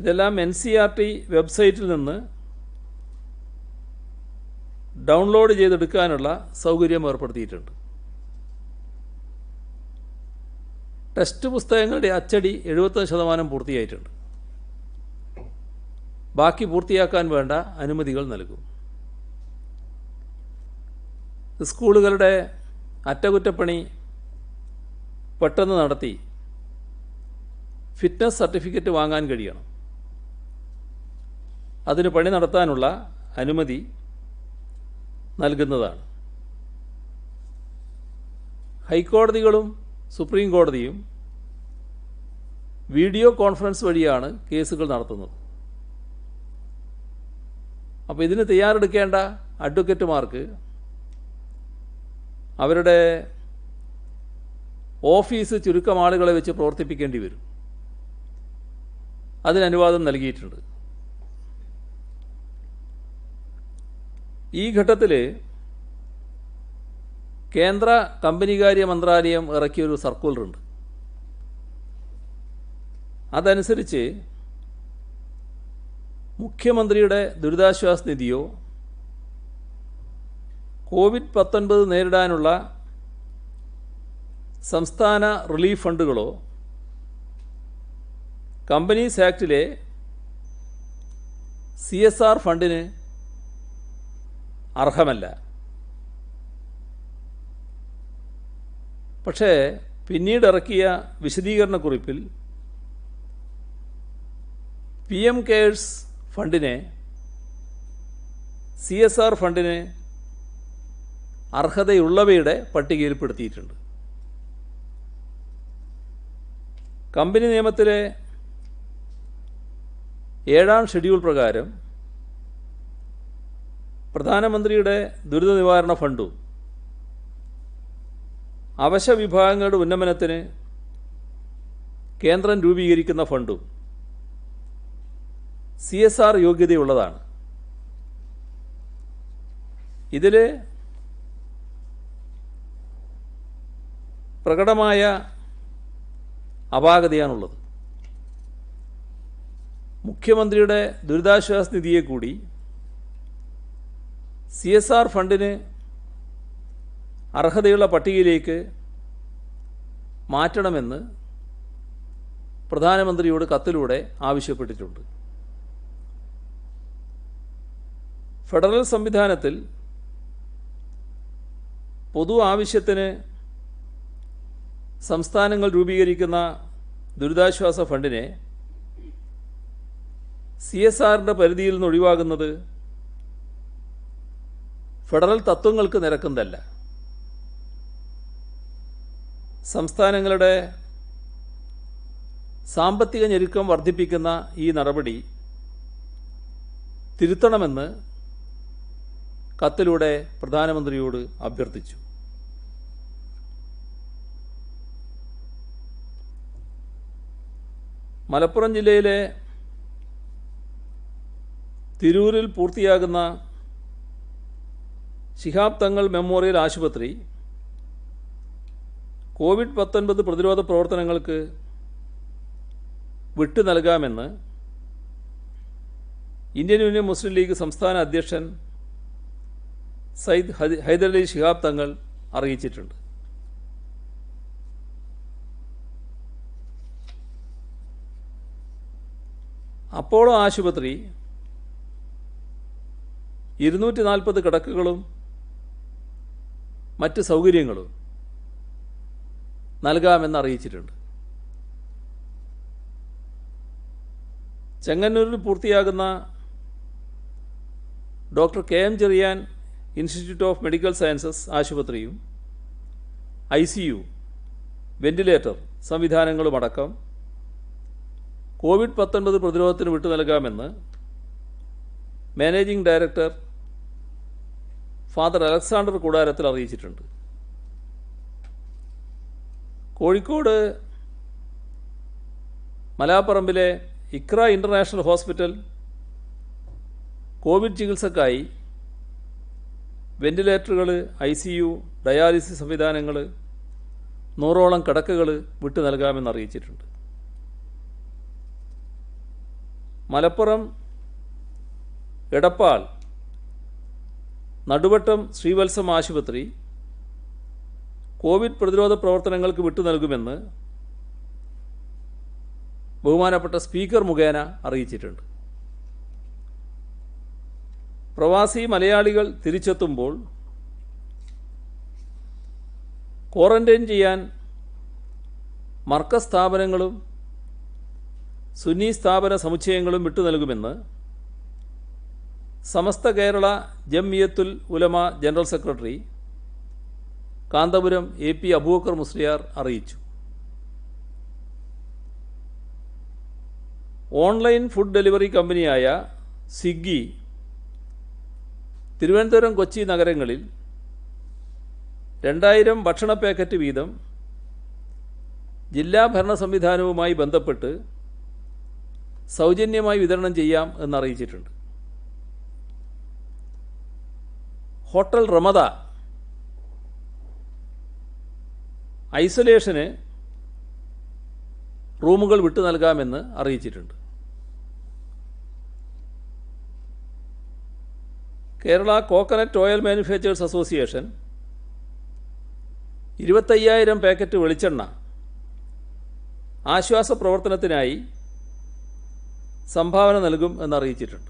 ഇതെല്ലാം NCERT വെബ്സൈറ്റിൽ നിന്ന് ഡൗൺലോഡ് ചെയ്തെടുക്കാനുള്ള സൗകര്യം ഏർപ്പെടുത്തിയിട്ടുണ്ട്. ടെക്സ്റ്റ് പുസ്തകങ്ങളുടെ അച്ചടി 75% പൂർത്തിയായിട്ടുണ്ട്. ബാക്കി പൂർത്തിയാക്കാൻ വേണ്ട അനുമതികൾ നൽകും. സ്കൂളുകളുടെ അറ്റകുറ്റപ്പണി പെട്ടെന്ന് നടത്തി ഫിറ്റ്നസ് സർട്ടിഫിക്കറ്റ് വാങ്ങാൻ കഴിയണം. അതിന് പണി നടത്താനുള്ള അനുമതി നൽകുന്നതാണ്. ഹൈക്കോടതികളും സുപ്രീം കോടതിയും വീഡിയോ കോൺഫറൻസ് വഴിയാണ് കേസുകൾ നടത്തുന്നത്. അപ്പോൾ ഇതിന് തയ്യാറെടുക്കേണ്ട അഡ്വക്കറ്റുമാർക്ക് അവരുടെ ഓഫീസ് ചുരുക്കം ആളുകളെ വെച്ച് പ്രവർത്തിപ്പിക്കേണ്ടി വരും. അതിന് അനുവാദം നൽകിയിട്ടുണ്ട്. ഈ ഘട്ടത്തിൽ കേന്ദ്ര കമ്പനികാര്യ മന്ത്രാലയം ഇറക്കിയൊരു സർക്കുലറുണ്ട്. അതനുസരിച്ച് മുഖ്യമന്ത്രിയുടെ ദുരിതാശ്വാസ നിധിയോ COVID-19 നേരിടാനുള്ള സംസ്ഥാന റിലീഫ് ഫണ്ടുകളോ കമ്പനീസ് ആക്ടിലെ CSR ഫണ്ടിന് അർഹമല്ല. പക്ഷേ പിന്നീട് ഇറക്കിയ വിശദീകരണക്കുറിപ്പിൽ PM കെയർസ് ഫണ്ടിനെ CSR ഫണ്ടിന് അർഹതയുള്ളവയുടെ പട്ടികയിൽപ്പെടുത്തിയിട്ടുണ്ട്. കമ്പനി നിയമത്തിലെ 7-ാം ഷെഡ്യൂൾ പ്രകാരം പ്രധാനമന്ത്രിയുടെ ദുരിത നിവാരണ ഫണ്ടും അവശ വിഭാഗങ്ങളുടെ ഉന്നമനത്തിന് കേന്ദ്രം രൂപീകരിക്കുന്ന ഫണ്ടും CSR യോഗ്യതയുള്ളതാണ്. ഇതിൽ പ്രകടമായ അപാകതയാണുള്ളത്. മുഖ്യമന്ത്രിയുടെ ദുരിതാശ്വാസ നിധിയെ കൂടി CSR ഫണ്ടിന് അർഹതയുള്ള പട്ടികയിലേക്ക് മാറ്റണമെന്ന് പ്രധാനമന്ത്രിയോട് കത്തിലൂടെ ആവശ്യപ്പെട്ടിട്ടുണ്ട്. ഫെഡറൽ സംവിധാനത്തിൽ പൊതു ആവശ്യത്തിന് സംസ്ഥാനങ്ങൾ രൂപീകരിക്കുന്ന ദുരിതാശ്വാസ ഫണ്ടിനെ CSRന്റെ പരിധിയിൽ നിന്ന് ഒഴിവാകുന്നത് ഫെഡറൽ തത്വങ്ങൾക്ക് നിരക്കുന്നതല്ല. സംസ്ഥാനങ്ങളുടെ സാമ്പത്തിക ഞെരുക്കം വർദ്ധിപ്പിക്കുന്ന ഈ നടപടി തിരുത്തണമെന്ന് കത്തിലൂടെ പ്രധാനമന്ത്രിയോട് അഭ്യർത്ഥിച്ചു. മലപ്പുറം ജില്ലയിലെ തിരൂരിൽ പൂർത്തിയാകുന്ന ശിഹാബ് തങ്ങൾ മെമ്മോറിയൽ ആശുപത്രി COVID-19 പ്രതിരോധ പ്രവർത്തനങ്ങൾക്ക് വിട്ടു നൽകാമെന്ന് ഇന്ത്യൻ യൂണിയൻ മുസ്ലിം ലീഗ് സംസ്ഥാന അധ്യക്ഷൻ സയ്യിദ് ഹൈദരലി ശിഹാബ് തങ്ങൾ അറിയിച്ചിട്ടുണ്ട്. അപ്പോളോ ആശുപത്രി 240 കിടക്കകളും മറ്റ് സൗകര്യങ്ങളും നൽകാമെന്ന് അറിയിച്ചിട്ടുണ്ട്. ചെങ്ങന്നൂരിൽ പൂർത്തിയാകുന്ന doctor KM Cherian institute of medical sciences ആശുപത്രിയും ICU, വെന്റിലേറ്റർ സംവിധാനങ്ങളുമടക്കം COVID-19 പ്രതിരോധത്തിന് വിട്ടു നൽകാമെന്ന് managing director father Alexander Koodarathil അറിയിച്ചിട്ടുണ്ട്. കോഴിക്കോട് മലാപ്പറമ്പിലെ ഇക്ര ഇൻ്റർനാഷണൽ ഹോസ്പിറ്റൽ കോവിഡ് ചികിത്സക്കായി വെന്റിലേറ്ററുകൾ, ICU, ഡയാലിസിസ് സംവിധാനങ്ങൾ, 100ഓളം കിടക്കകൾ വിട്ടു നൽകാമെന്ന് അറിയിച്ചിട്ടുണ്ട്. മലപ്പുറം എടപ്പാൾ നടുവട്ടം ശ്രീവത്സം ആശുപത്രി കോവിഡ് പ്രതിരോധ പ്രവർത്തനങ്ങൾക്ക് വിട്ടു നൽകുമെന്ന് ബഹുമാനപ്പെട്ട സ്പീക്കർ മുഖേന അറിയിച്ചിട്ടുണ്ട്. പ്രവാസി മലയാളികൾ തിരിച്ചെത്തുമ്പോൾ ക്വാറന്റൈൻ ചെയ്യാൻ മർക്കസ് സ്ഥാപനങ്ങളും സുന്നി സ്ഥാപന സമുച്ചയങ്ങളും വിട്ടു നൽകുമെന്ന് Samastha Kerala Jamiyyathul Ulama general secretary Kanthapuram AP Abubakar Musliyar അറിയിച്ചു. ഓൺലൈൻ ഫുഡ് ഡെലിവറി കമ്പനിയായ സ്വിഗ്ഗി തിരുവനന്തപുരം, കൊച്ചി നഗരങ്ങളിൽ 2000 ഭക്ഷണ പാക്കറ്റ് വീതം ജില്ലാ ഭരണ സംവിധാനവുമായി ബന്ധപ്പെട്ട് സൗജന്യമായി വിതരണം ചെയ്യാം എന്നറിയിച്ചിട്ടുണ്ട്. ഹോട്ടൽ റമദ ഐസൊലേഷന് റൂമുകൾ വിട്ടു നൽകാമെന്ന് അറിയിച്ചിട്ടുണ്ട്. Kerala coconut oil manufacturers association 25,000 packet വെളിച്ചെണ്ണ ആശ്വാസ പ്രവർത്തനത്തിനായി സംഭാവന നൽകും എന്നറിയിച്ചിട്ടുണ്ട്.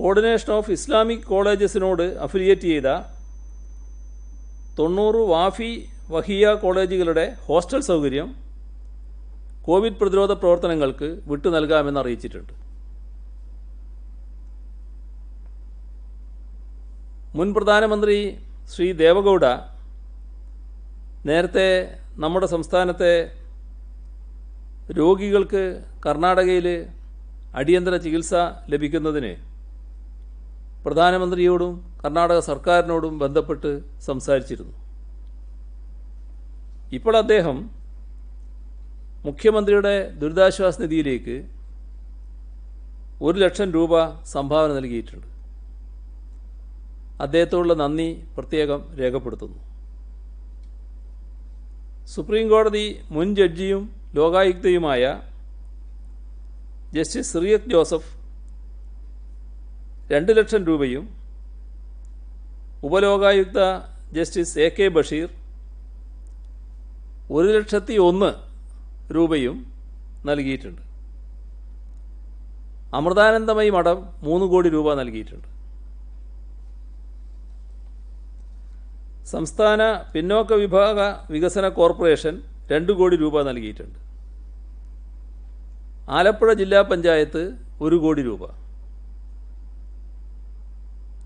കോർഡിനേഷൻ ഓഫ് ഇസ്ലാമിക് കോളേജസിനോട് അഫിലിയേറ്റ് ചെയ്ത 90 വാഫി വഹിയ കോളേജുകളുടെ ഹോസ്റ്റൽ സൗകര്യം കോവിഡ് പ്രതിരോധ പ്രവർത്തനങ്ങൾക്ക് വിട്ടു നൽകാമെന്ന് അറിയിച്ചിട്ടുണ്ട്. മുൻ പ്രധാനമന്ത്രി ശ്രീ ദേവഗൗഡ നേരത്തെ നമ്മുടെ സംസ്ഥാനത്തെ രോഗികൾക്ക് കർണാടകയിൽ അടിയന്തര ചികിത്സ ലഭിക്കുന്നതിന് പ്രധാനമന്ത്രിയോടും കർണാടക സർക്കാരിനോടും ബന്ധപ്പെട്ട് സംസാരിച്ചിരുന്നു. ഇപ്പോൾ അദ്ദേഹം മുഖ്യമന്ത്രിയുടെ ദുരിതാശ്വാസ നിധിയിലേക്ക് 1,00,000 രൂപ സംഭാവന നൽകിയിട്ടുണ്ട്. അദ്ദേഹത്തോടുള്ള നന്ദി പ്രത്യേകം രേഖപ്പെടുത്തുന്നു. സുപ്രീം കോടതി മുൻ ജഡ്ജിയും ലോകായുക്തയുമായ ജസ്റ്റിസ് സിറിയക് ജോസഫ് 2,00,000 രൂപയും ഉപലോകായുക്ത ജസ്റ്റിസ് AK ബഷീർ 1,01,000 രൂപയും നൽകിയിട്ടുണ്ട്. അമൃതാനന്ദമയി മഠം 3 കോടി രൂപ നൽകിയിട്ടുണ്ട്. സംസ്ഥാന പിന്നോക്ക വിഭാഗ വികസന കോർപ്പറേഷൻ 2 കോടി രൂപ നൽകിയിട്ടുണ്ട്. ആലപ്പുഴ ജില്ലാ പഞ്ചായത്ത് 1 കോടി രൂപ.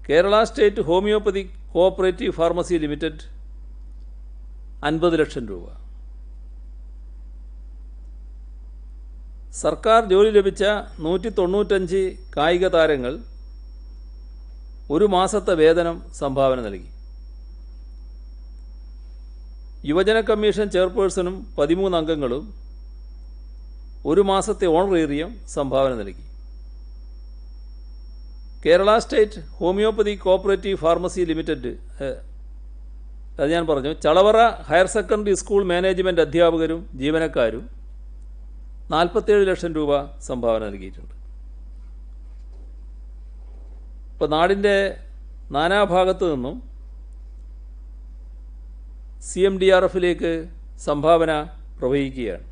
Kerala state homeopathy cooperative pharmacy limited 50 ലക്ഷം രൂപ. സർക്കാർ ജോലി ലഭിച്ച 195 കായിക താരങ്ങൾ 1 മാസത്തെ വേതനം സംഭാവന നൽകി. യുവജന കമ്മീഷൻ ചെയർപേഴ്സണും 13 അംഗങ്ങളും 1 മാസത്തെ ഓണറേറിയം സംഭാവന നൽകി. Kerala state homeopathy cooperative pharmacy limited, അത് ഞാൻ പറഞ്ഞു, Chalavara higher secondary school management അധ്യാപകരും ജീവനക്കാരും 47 ലക്ഷം രൂപ സംഭാവന നൽകിയിട്ടുണ്ട്. ഇപ്പോൾ നാടിൻ്റെ നാനാഭാഗത്തു നിന്നും CMDRFിലേക്ക് സംഭാവന പ്രവഹിക്കുകയാണ്.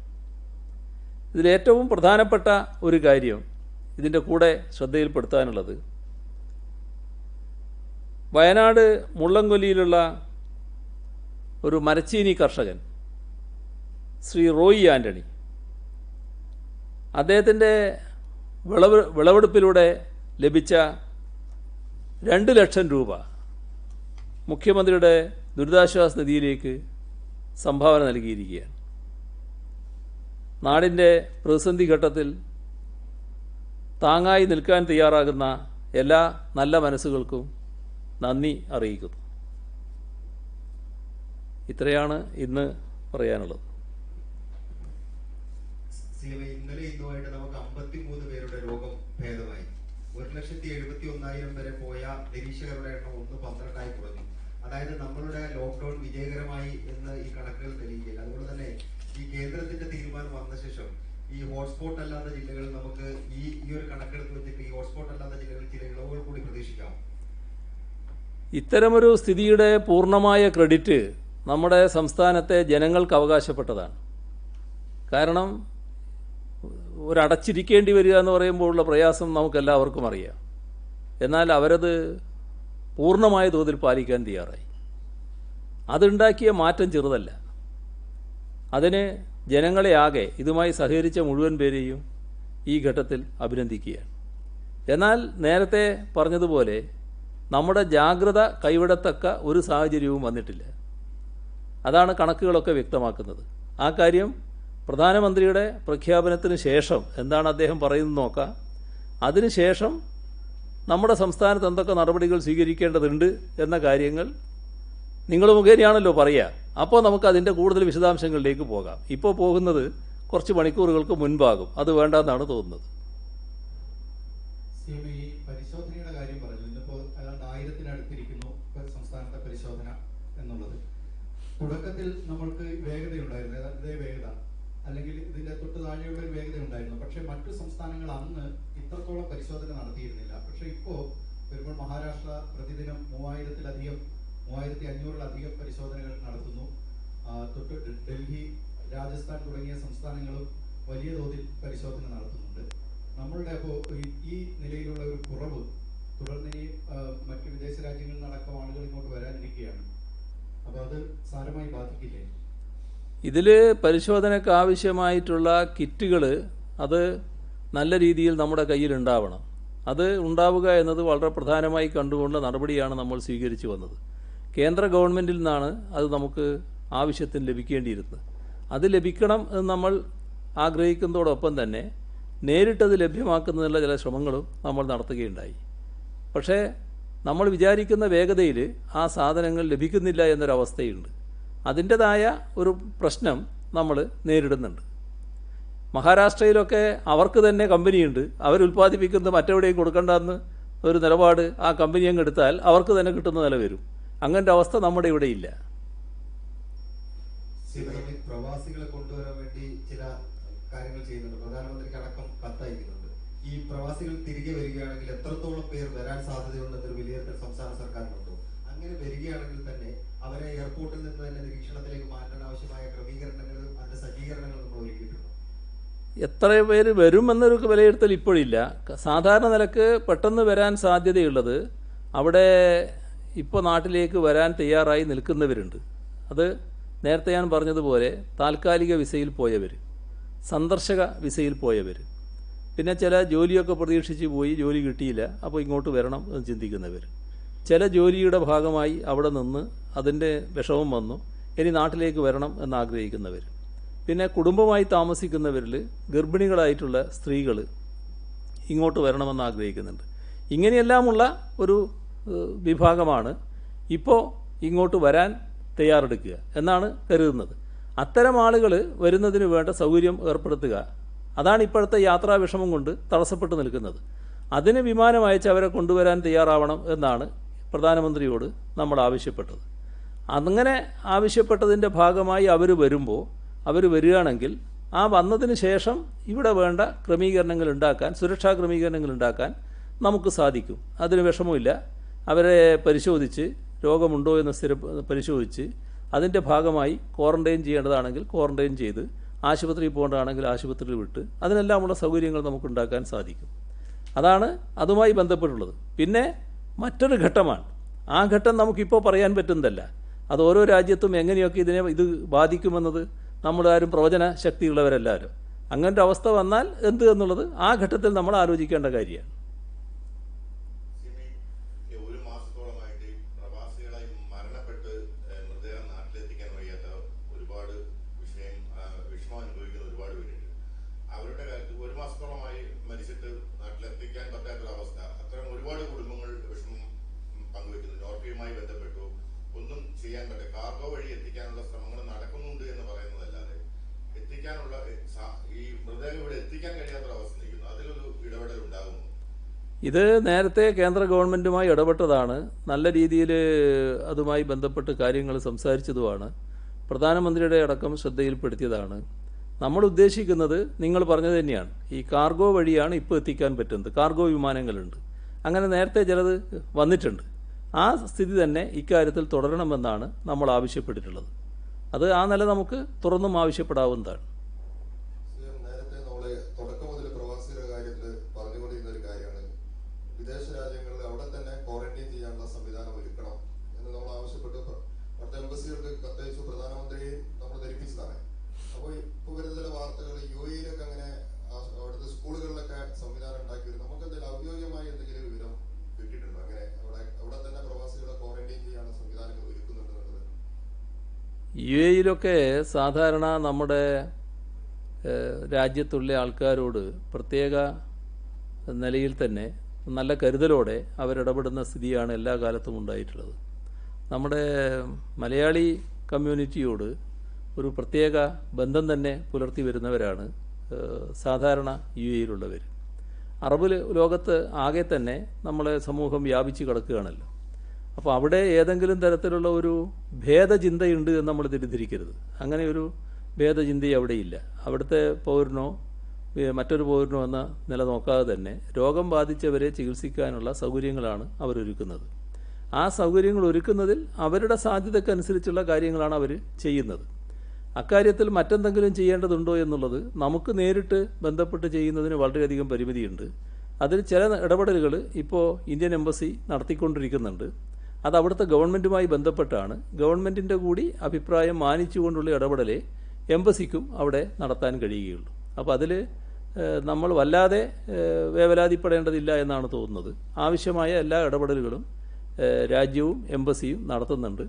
ഇതിലേറ്റവും പ്രധാനപ്പെട്ട ഒരു കാര്യം ഇതിൻ്റെ കൂടെ ശ്രദ്ധയിൽപ്പെടുത്താനുള്ളത്, വയനാട് മുള്ളംകൊല്ലിയിലുള്ള ഒരു മരച്ചീനി കർഷകൻ ശ്രീ റോയി ആൻ്റണി, അദ്ദേഹത്തിൻ്റെ വിളവെടുപ്പിലൂടെ ലഭിച്ച 2 ലക്ഷം രൂപ മുഖ്യമന്ത്രിയുടെ ദുരിതാശ്വാസ നിധിയിലേക്ക് സംഭാവന നൽകിയിരിക്കുകയാണ്. നാടിൻ്റെ പ്രതിസന്ധി ഘട്ടത്തിൽ താങ്ങായി നിൽക്കാൻ തയ്യാറാകുന്ന എല്ലാ നല്ല മനസ്സുകൾക്കും നന്ദി അറിയിക്കുന്നു. ഇത്രയാണ് ഇന്ന് പറയാനുള്ളത്. ഇന്നലെ ഇന്നുമായിട്ട് നമുക്ക് 53 പേരുടെ രോഗം ഭേദമായി. 1,71,000 വരെ പോയ നിരീക്ഷകരുടെ എണ്ണം 12ആയി കുറഞ്ഞു. അതായത് നമ്മളുടെ ലോക്ക്ഡൌൺ വിജയകരമായി എന്ന് ഈ കണക്കുകൾ തെളിയിക്കില്ല. അതുകൊണ്ട് തന്നെ ഈ കേന്ദ്രത്തിന്റെ തീരുമാനം വന്ന ശേഷം ഈ ഹോട്ട്സ്പോട്ട് അല്ലാത്ത ജില്ലകളിൽ നമുക്ക് ഈ ഒരു കണക്കെടുത്ത് വെച്ചിട്ട് ഈ ഹോട്ട്സ്പോട്ട് അല്ലാത്ത ജില്ലകളിൽ ചില ഇളവുകൾ കൂടി പ്രതീക്ഷിക്കാം. ഇത്തരമൊരു സ്ഥിതിയുടെ പൂർണ്ണമായ ക്രെഡിറ്റ് നമ്മുടെ സംസ്ഥാനത്തെ ജനങ്ങൾക്ക് അവകാശപ്പെട്ടതാണ്. കാരണം ഒരടച്ചിരിക്കേണ്ടി വരിക എന്ന് പറയുമ്പോഴുള്ള പ്രയാസം നമുക്കെല്ലാവർക്കും അറിയാം. എന്നാൽ അവരത് പൂർണ്ണമായ തോതിൽ പാലിക്കാൻ തയ്യാറായി. അതുണ്ടാക്കിയ മാറ്റം ചെറുതല്ല. അതിന് ജനങ്ങളെ ആകെ ഇതുമായി സഹകരിച്ച മുഴുവൻ പേരെയും ഈ ഘട്ടത്തിൽ അഭിനന്ദിക്കുകയാണ്. എന്നാൽ നേരത്തെ പറഞ്ഞതുപോലെ നമ്മുടെ ജാഗ്രത കൈവിടത്തക്ക ഒരു സാഹചര്യവും വന്നിട്ടില്ല. അതാണ് കണക്കുകളൊക്കെ വ്യക്തമാക്കുന്നത്. ആ കാര്യം പ്രധാനമന്ത്രിയുടെ പ്രഖ്യാപനത്തിന് ശേഷം എന്താണ് അദ്ദേഹം പറയുന്നത് നോക്കാം. അതിനുശേഷം നമ്മുടെ സംസ്ഥാനത്ത് എന്തൊക്കെ നടപടികൾ സ്വീകരിക്കേണ്ടതുണ്ട് എന്ന കാര്യങ്ങൾ നിങ്ങൾ മുഖേനയാണല്ലോ പറയുക. അപ്പോൾ നമുക്ക് അതിൻ്റെ കൂടുതൽ വിശദാംശങ്ങളിലേക്ക് പോകാം. ഇപ്പോൾ പോകുന്നത് കുറച്ച് മണിക്കൂറുകൾക്ക് മുൻപാകും. അത് വേണ്ടെന്നാണ് തോന്നുന്നത്. ഈ പരിശോധനയുടെ കാര്യം പറഞ്ഞു. ഇന്നിപ്പോൾ ഏതാണ്ട് 1000-ത്തിനടുത്തിരിക്കുന്നു സംസ്ഥാനത്തെ പരിശോധന എന്നുള്ളത്. തുടക്കത്തിൽ നമ്മൾക്ക് വേഗതയുണ്ടായിരുന്നു, ഇതേ വേഗത അല്ലെങ്കിൽ ഇതിന്റെ തൊട്ട് താഴെയുള്ള ഒരു വേഗത ഉണ്ടായിരുന്നു. പക്ഷേ മറ്റു സംസ്ഥാനങ്ങൾ അന്ന് ഇത്രത്തോളം പരിശോധന നടത്തിയിരുന്നില്ല. പക്ഷേ ഇപ്പോൾ വരുമ്പോൾ മഹാരാഷ്ട്ര പ്രതിദിനം 3500-ലധികം പരിശോധനകൾ നടത്തുന്നു. തൊട്ട് ഡൽഹി, രാജസ്ഥാൻ തുടങ്ങിയ സംസ്ഥാനങ്ങളും വലിയ തോതിൽ പരിശോധന നടത്തുന്നുണ്ട്. നമ്മളുടെ അപ്പോൾ ഈ നിലയിലുള്ള ഒരു കുറവ് തുടർന്ന് മറ്റു വിദേശ രാജ്യങ്ങളിൽ നടക്കം ആളുകൾ ഇങ്ങോട്ട് വരാനിരിക്കുകയാണ്. അപ്പോൾ അത് സാരമായി ബാധിക്കില്ലേ? ഇതിൽ പരിശോധനയ്ക്ക് ആവശ്യമായിട്ടുള്ള കിറ്റുകൾ അത് നല്ല രീതിയിൽ നമ്മുടെ കയ്യിലുണ്ടാവണം. അത് ഉണ്ടാവുക എന്നത് വളരെ പ്രധാനമായി കണ്ടുകൊണ്ട് നടപടിയാണ് നമ്മൾ സ്വീകരിച്ചു വന്നത്. കേന്ദ്ര ഗവൺമെൻറ്റിൽ നിന്നാണ് അത് നമുക്ക് ആവശ്യത്തിന് ലഭിക്കേണ്ടിയിരുന്നത്. അത് ലഭിക്കണം എന്ന് നമ്മൾ ആഗ്രഹിക്കുന്നതോടൊപ്പം തന്നെ നേരിട്ടത് ലഭ്യമാക്കുന്നതിനുള്ള ചില ശ്രമങ്ങളും നമ്മൾ നടത്തുകയുണ്ടായി. പക്ഷേ നമ്മൾ വിചാരിക്കുന്ന വേഗതയിൽ ആ സാധനങ്ങൾ ലഭിക്കുന്നില്ല എന്നൊരവസ്ഥയുണ്ട്. അതിൻ്റെതായ ഒരു പ്രശ്നം നമ്മൾ നേരിടുന്നുണ്ട്. മഹാരാഷ്ട്രയിലൊക്കെ അവർക്ക് തന്നെ കമ്പനിയുണ്ട്. അവരുൽപ്പാദിപ്പിക്കുന്നത് മറ്റെവിടെയും കൊടുക്കേണ്ടെന്ന് ഒരു നിലപാട് ആ കമ്പനി അങ്ങ് എടുത്താൽ അവർക്ക് തന്നെ കിട്ടുന്ന നില വരും. അങ്ങനത്തെ അവസ്ഥ നമ്മുടെ ഇവിടെ ഇല്ല. പ്രവാസികളെ കൊണ്ടുവരാൻ വേണ്ടി ചില കാര്യങ്ങൾ ചെയ്യുന്നുണ്ട്. പ്രധാനമന്ത്രിക്ക് അടക്കം കത്തയക്കുന്നുണ്ട്. ഈ പ്രവാസികൾ തിരികെ വരികയാണെങ്കിൽ എത്രത്തോളം പേർ വരാൻ സാധ്യതയുണ്ടെന്നൊരു വിലയിരുത്തൽ സംസ്ഥാന സർക്കാരിനുണ്ടോ? അങ്ങനെ വരികയാണെങ്കിൽ തന്നെ അവരെ എയർപോർട്ടിൽ നിന്ന് തന്നെ നിരീക്ഷണത്തിലേക്ക് മാറ്റാൻ ആവശ്യമായ ക്രമീകരണങ്ങളും അതിന്റെ സജ്ജീകരണങ്ങളും നമ്മൾ ഒരുക്കിയിട്ടുണ്ട്. എത്ര പേര് വരുമെന്നൊരു വിലയിരുത്തൽ ഇപ്പോഴില്ല. സാധാരണ നിലക്ക് പെട്ടെന്ന് വരാൻ സാധ്യതയുള്ളത് അവിടെ ഇപ്പോൾ നാട്ടിലേക്ക് വരാൻ തയ്യാറായി നിൽക്കുന്നവരുണ്ട്. അത് നേരത്തെ ഞാൻ പറഞ്ഞതുപോലെ താൽക്കാലിക വിസയിൽ പോയവർ, സന്ദർശക വിസയിൽ പോയവർ, പിന്നെ ചില ജോലിയൊക്കെ പ്രതീക്ഷിച്ച് പോയി ജോലി കിട്ടിയില്ല, അപ്പോൾ ഇങ്ങോട്ട് വരണം എന്ന് ചിന്തിക്കുന്നവർ, ചില ജോലിയുടെ ഭാഗമായി അവിടെ നിന്ന് അതിൻ്റെ വിഷമം വന്നു ഇനി നാട്ടിലേക്ക് വരണം എന്നാഗ്രഹിക്കുന്നവർ, പിന്നെ കുടുംബമായി താമസിക്കുന്നവരിൽ ഗർഭിണികളായിട്ടുള്ള സ്ത്രീകൾ ഇങ്ങോട്ട് വരണമെന്ന് ആഗ്രഹിക്കുന്നുണ്ട്. ഇങ്ങനെയെല്ലാമുള്ള ഒരു വിഭാഗമാണ് ഇപ്പോൾ ഇങ്ങോട്ട് വരാൻ തയ്യാറെടുക്കുക എന്നാണ് കരുതുന്നത്. അത്തരം ആളുകൾ വരുന്നതിന് വേണ്ട സൗകര്യം ഏർപ്പെടുത്തുക, അതാണ് ഇപ്പോഴത്തെ യാത്രാ വിഷമം കൊണ്ട് തടസ്സപ്പെട്ട് നിൽക്കുന്നത്. അതിന് വിമാനം അയച്ച് അവരെ കൊണ്ടുവരാൻ തയ്യാറാവണം എന്നാണ് പ്രധാനമന്ത്രിയോട് നമ്മൾ ആവശ്യപ്പെട്ടത്. അങ്ങനെ ആവശ്യപ്പെട്ടതിൻ്റെ ഭാഗമായി അവർ വരികയാണെങ്കിൽ ആ വന്നതിന് ശേഷം ഇവിടെ വേണ്ട ക്രമീകരണങ്ങൾ ഉണ്ടാക്കാൻ, സുരക്ഷാ ക്രമീകരണങ്ങൾ ഉണ്ടാക്കാൻ നമുക്ക് സാധിക്കും. അതിന് വിഷമമില്ല. അവരെ പരിശോധിച്ച് രോഗമുണ്ടോ എന്ന് പരിശോധിച്ച് അതിൻ്റെ ഭാഗമായി ക്വാറന്റൈൻ ചെയ്യേണ്ടതാണെങ്കിൽ ക്വാറന്റൈൻ ചെയ്ത്, ആശുപത്രിയിൽ പോകേണ്ടതാണെങ്കിൽ ആശുപത്രിയിൽ വിട്ട് അതിനെല്ലാമുള്ള സൗകര്യങ്ങൾ നമുക്കുണ്ടാക്കാൻ സാധിക്കും. അതാണ് അതുമായി ബന്ധപ്പെട്ടുള്ളത്. പിന്നെ മറ്റൊരു ഘട്ടമാണ്. ആ ഘട്ടം നമുക്കിപ്പോൾ പറയാൻ പറ്റുന്നതല്ല. അത് ഓരോ രാജ്യത്തും എങ്ങനെയൊക്കെ ഇത് ബാധിക്കുമെന്നത് നമ്മളാരും പ്രവചന ശക്തിയുള്ളവരല്ലാലോ. അങ്ങനത്തെ അവസ്ഥ വന്നാൽ എന്ത് എന്നുള്ളത് ആ ഘട്ടത്തിൽ നമ്മൾ ആലോചിക്കേണ്ട കാര്യമാണ്. ഇത് നേരത്തെ കേന്ദ്ര ഗവൺമെൻറ്റുമായി ഇടപെട്ടതാണ്. നല്ല രീതിയിൽ അതുമായി ബന്ധപ്പെട്ട് കാര്യങ്ങൾ സംസാരിച്ചതുമാണ്. പ്രധാനമന്ത്രിയുടെ അടക്കം ശ്രദ്ധയിൽപ്പെടുത്തിയതാണ്. നമ്മൾ ഉദ്ദേശിക്കുന്നത് നിങ്ങൾ പറഞ്ഞത് തന്നെയാണ്. ഈ കാർഗോ വഴിയാണ് ഇപ്പോൾ എത്തിക്കാൻ പറ്റുന്നത്. കാർഗോ വിമാനങ്ങളുണ്ട്. അങ്ങനെ നേരത്തെ ചിലത് വന്നിട്ടുണ്ട്. ആ സ്ഥിതി തന്നെ ഇക്കാര്യത്തിൽ തുടരണമെന്നാണ് നമ്മൾ ആവശ്യപ്പെട്ടിട്ടുള്ളത്. അത് ആ നില നമുക്ക് തുറന്നും ആവശ്യപ്പെടാവുന്നതാണ്. നേരത്തെ നമ്മൾ തുടക്കം മുതൽ പ്രവാസികളുടെ കാര്യത്തിൽ പറഞ്ഞുകൊണ്ടിരുന്ന ഒരു കാര്യമാണ് വിദേശ രാജ്യങ്ങളിൽ അവിടെ തന്നെ ക്വാറന്റൈൻ ചെയ്യാനുള്ള സംവിധാനം ഒരുക്കണം എന്ന് നമ്മൾ ആവശ്യപ്പെട്ടു. അവിടുത്തെ എംബസികൾക്ക് കത്തയച്ചു, പ്രധാനമന്ത്രിയെ നമ്മൾ ധരിപ്പിച്ചതാണ്. അപ്പോൾ ഇപ്പോൾ വരുന്ന ചില വാർത്തകൾ UAE-യിലൊക്കെ അങ്ങനെ അവിടുത്തെ സ്കൂളുകളിലൊക്കെ സംവിധാനം ഉണ്ടാക്കി വരും. നമുക്ക് എന്തെങ്കിലും ഔദ്യോഗികമായി എന്തെങ്കിലും വിവരം കിട്ടിയിട്ടുണ്ടോ? അങ്ങനെ അവിടെ തന്നെ പ്രവാസികളെ ക്വാറന്റൈൻ ചെയ്യാനുള്ള സംവിധാനങ്ങൾ ഒരുക്കുന്നുണ്ടെന്നുള്ളത്. UAE-യിലൊക്കെ സാധാരണ നമ്മുടെ രാജ്യത്തുള്ള ആൾക്കാരോട് പ്രത്യേക നിലയിൽ തന്നെ നല്ല കരുതലോടെ അവരിടപെടുന്ന സ്ഥിതിയാണ് എല്ലാ കാലത്തും ഉണ്ടായിട്ടുള്ളത്. നമ്മുടെ മലയാളി കമ്മ്യൂണിറ്റിയോട് ഒരു പ്രത്യേക ബന്ധം തന്നെ പുലർത്തി വരുന്നവരാണ് സാധാരണ UAE-യിലുള്ളവർ. അറബ് ലോകത്ത് ആകെ തന്നെ നമ്മളെ സമൂഹം വ്യാപിച്ചു കിടക്കുകയാണല്ലോ. അപ്പോൾ അവിടെ ഏതെങ്കിലും തരത്തിലുള്ള ഒരു ഭേദചിന്തയുണ്ട് എന്ന് നമ്മൾ തെറ്റിദ്ധരിക്കരുത്. അങ്ങനെ ഒരു ഭേദചിന്ത അവിടെയില്ല. അവിടുത്തെ പൗരനോ മറ്റൊരു പൗരനോ എന്ന നില നോക്കാതെ തന്നെ രോഗം ബാധിച്ചവരെ ചികിത്സിക്കാനുള്ള സൗകര്യങ്ങളാണ് അവരൊരുക്കുന്നത്. ആ സൗകര്യങ്ങൾ ഒരുക്കുന്നതിൽ അവരുടെ സാധ്യതക്കനുസരിച്ചുള്ള കാര്യങ്ങളാണ് അവർ ചെയ്യുന്നത്. അക്കാര്യത്തിൽ മറ്റെന്തെങ്കിലും ചെയ്യേണ്ടതുണ്ടോ എന്നുള്ളത് നമുക്ക് നേരിട്ട് ബന്ധപ്പെട്ട് ചെയ്യുന്നതിന് വളരെയധികം പരിമിതിയുണ്ട്. അതിൽ ചില ഇടപെടലുകൾ ഇപ്പോൾ ഇന്ത്യൻ എംബസി നടത്തിക്കൊണ്ടിരിക്കുന്നുണ്ട്. അത് അവിടുത്തെ ഗവൺമെൻറ്റുമായി ബന്ധപ്പെട്ടാണ്. ഗവൺമെൻറ്റിൻ്റെ കൂടി അഭിപ്രായം മാനിച്ചുകൊണ്ടുള്ള ഇടപെടലേ എംബസിക്കും അവിടെ നടത്താൻ കഴിയുകയുള്ളൂ. അപ്പോൾ അതിൽ നമ്മൾ വല്ലാതെ വേവലാതിപ്പെടേണ്ടതില്ല എന്നാണ് തോന്നുന്നത്. ആവശ്യമായ എല്ലാ ഇടപെടലുകളും രാജ്യവും എംബസിയും നടത്തുന്നുണ്ട്.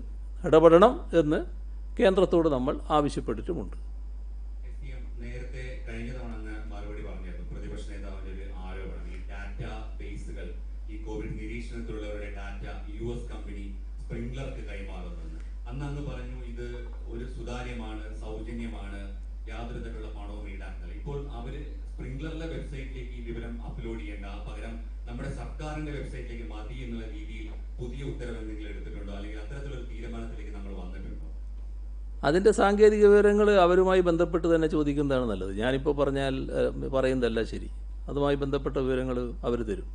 ഇടപെടണം എന്ന് കേന്ദ്രത്തോട് നമ്മൾ ആവശ്യപ്പെട്ടിട്ടുമുണ്ട്. നേരത്തെ കഴിഞ്ഞ തവണ മറുപടി പറഞ്ഞിരുന്നു പ്രതിപക്ഷ നേതാവിന്റെ ഒരു ആരോപണം, ഈ ഡാറ്റ ബേസുകൾ ഈ കോവിഡ് നിരീക്ഷണത്തിലുള്ളവരുടെ ഡാറ്റ US കമ്പനി സ്പ്രിംഗ്ലർക്ക് കൈമാറുന്നെന്ന്. അന്ന് പറഞ്ഞു ഇത് ഒരു സുതാര്യമാണ്, സൗജന്യമാണ്, യാതൊരു തരത്തിലുള്ള പണവും ഈടാക്കുന്നില്ല. ഇപ്പോൾ അവര് സ്പ്രിംഗ്ലറിലെ വെബ്സൈറ്റിലേക്ക് ഈ വിവരം അപ്ലോഡ് ചെയ്യേണ്ട, പകരം നമ്മുടെ സർക്കാരിന്റെ വെബ്സൈറ്റിലേക്ക് മതി എന്നുള്ള രീതിയിൽ പുതിയ ഉത്തരവ് എന്തെങ്കിലും എടുത്തിട്ടുണ്ടോ? അല്ലെങ്കിൽ അത്തരത്തിലൊരു തീരുമാനത്തിലേക്ക് നമ്മൾ വന്നിട്ടുണ്ടോ? അതിൻ്റെ സാങ്കേതിക വിവരങ്ങൾ അവരുമായി ബന്ധപ്പെട്ട് തന്നെ ചോദിക്കുന്നതാണ് നല്ലത്. ഞാനിപ്പോൾ പറയുന്നതല്ല ശരി. അതുമായി ബന്ധപ്പെട്ട വിവരങ്ങൾ അവർ തരും.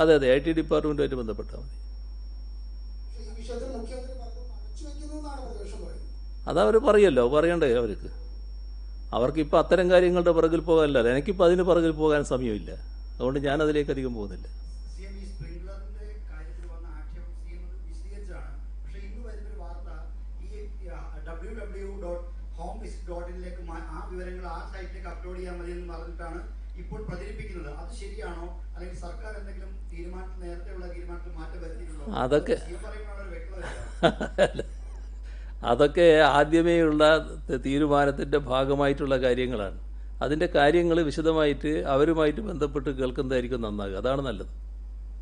അതെ IT ഡിപ്പാർട്ട്മെൻറ്റുമായിട്ട് ബന്ധപ്പെട്ടാൽ മതി. അതവർ പറയുമല്ലോ, പറയണ്ടേ അവർക്ക്. അവർക്കിപ്പോൾ അത്തരം കാര്യങ്ങളുടെ പിറകിൽ പോകാനല്ല. എനിക്കിപ്പോൾ അതിന് പിറകിൽ പോകാൻ സമയമില്ല. അതുകൊണ്ട് ഞാൻ അതിലേക്ക് അധികം പോകുന്നില്ല. www.homevisit.in ആ വിവരങ്ങൾ ആ സൈറ്റിലേക്ക് അപ്ലോഡ് ചെയ്യാൻ മതി എന്ന് പറഞ്ഞിട്ടാണ് ഇപ്പോൾ പ്രചരിപ്പിക്കുന്നത്. അത് ശരിയാണോ? അല്ലെങ്കിൽ സർക്കാർ എന്തെങ്കിലും നേരത്തെയുള്ള തീരുമാനത്തിൽ മാറ്റം വരുത്തിയിട്ടുണ്ടോ? അതൊക്കെ ആദ്യമേയുള്ള തീരുമാനത്തിൻ്റെ ഭാഗമായിട്ടുള്ള കാര്യങ്ങളാണ്. അതിൻ്റെ കാര്യങ്ങൾ വിശദമായിട്ട് അവരുമായിട്ട് ബന്ധപ്പെട്ട് കേൾക്കുന്നതായിരിക്കും നന്നാകുക. അതാണ് നല്ലത്.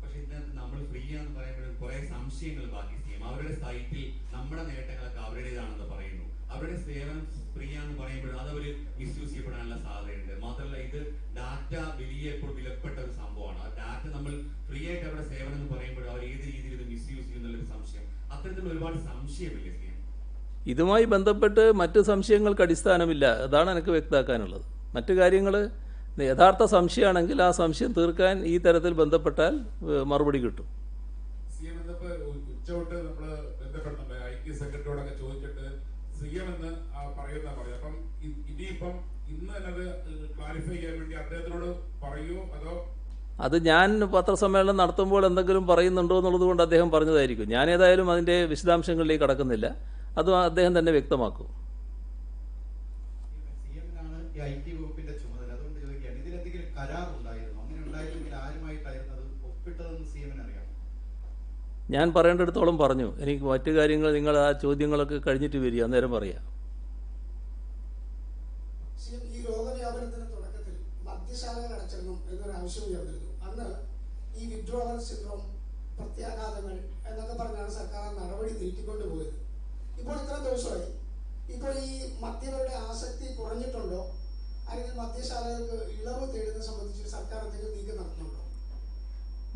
പക്ഷേ ഇതിനകത്ത് നമ്മൾ ഫ്രീ ആണെന്ന് പറയുമ്പോൾ കുറെ സംശയങ്ങൾ ബാക്കി ചെയ്യും. അവരുടെ സൈറ്റിൽ നമ്മുടെ നേട്ടങ്ങളൊക്കെ അവരുടേതാണെന്ന് പറയുന്നു. അവരുടെ സേവനം ഫ്രീ ആണെന്ന് പറയുമ്പോൾ അത് അവർ മിസ്യൂസ് ചെയ്യപ്പെടാനുള്ള സാധ്യതയുണ്ട്. മാത്രമല്ല ഇത് ഡാറ്റ ഇപ്പോൾ വിലപ്പെട്ട ഒരു സംഭവമാണ്. ആ ഡാറ്റ നമ്മൾ ഫ്രീ ആയിട്ട് അവരുടെ സേവനം എന്ന് പറയുമ്പോൾ അവർ ഏത് രീതിയിൽ ഇത് മിസ്യൂസ് ചെയ്യുന്നുള്ളൊരു സംശയം, അത്തരത്തിലുള്ള ഒരുപാട് സംശയമില്ലേ? ഇതുമായി ബന്ധപ്പെട്ട് മറ്റ് സംശയങ്ങൾക്ക് അടിസ്ഥാനമില്ല. അതാണ് എനിക്ക് വ്യക്തമാക്കാനുള്ളത്. മറ്റു കാര്യങ്ങൾ യഥാർത്ഥ സംശയമാണെങ്കിൽ ആ സംശയം തീർക്കാൻ ഈ തരത്തിൽ ബന്ധപ്പെട്ടാൽ മറുപടി കിട്ടും. ഉച്ചോട്ട് നമ്മൾ ബന്ധപ്പെടുന്നുണ്ട് IT സെക്രട്ടറിയോടൊക്കെ ചോദിച്ചിട്ട് CM എന്ന് പറയുന്നത്. അപ്പം ഇനിയിപ്പം ഇന്ന് തന്നെ ക്ലാരിഫൈ ചെയ്യാൻ വേണ്ടി അദ്ദേഹത്തിനോട് പറയുമോ അതോ? അത് ഞാൻ പത്രസമ്മേളനം നടത്തുമ്പോൾ എന്തെങ്കിലും പറയുന്നുണ്ടോ എന്നുള്ളത് കൊണ്ട് അദ്ദേഹം പറഞ്ഞതായിരിക്കും. ഞാൻ ഏതായാലും അതിൻ്റെ വിശദാംശങ്ങളിലേക്ക് കടക്കുന്നില്ല. അത് അദ്ദേഹം തന്നെ വ്യക്തമാക്കും. CM-നാണ് ഈ IT വകുപ്പിന്റെ ചുമതല. അതുകൊണ്ട് ചോദിക്കുകയാണ്, ഇതിലെന്തെങ്കിലും കരാറുണ്ടായിരുന്നു? അങ്ങനെ ഉണ്ടായിരുന്നെങ്കിൽ ആരുമായിട്ടായിരുന്നു അത് ഒപ്പിട്ടതെന്ന് CM-ന് അറിയാം? ഞാൻ പറയേണ്ടിടത്തോളം പറഞ്ഞു. എനിക്ക് മറ്റു കാര്യങ്ങൾ നിങ്ങൾ ആ ചോദ്യങ്ങളൊക്കെ കഴിഞ്ഞിട്ട് വരിക, അന്നേരം പറയാം. ഈ രോഗവ്യാപനത്തിന് തുടക്കത്തിൽ മദ്യശാലകൾ അടച്ചിടണം എന്നൊരു ആവശ്യം ഉയർന്നിരുന്നു. അന്ന് ഈ വിഡ്രോവൽ സിൻഡ്രോം, പ്രത്യാഘാതങ്ങൾ എന്നൊക്കെ പറഞ്ഞാണ് സർക്കാർ നടപടി നീട്ടിക്കൊണ്ടുപോയത്. ഇപ്പോൾ ഇത്ര ദിവസമായി. ഇപ്പോൾ ഈ മദ്യപരുടെ ആസക്തി കുറഞ്ഞിട്ടുണ്ടോ? അല്ലെങ്കിൽ മദ്യശാലകൾക്ക് ഇളവ് തേടുന്നത് സംബന്ധിച്ച് സർക്കാർ എന്തെങ്കിലും നീക്കം നടത്തുന്നുണ്ടോ?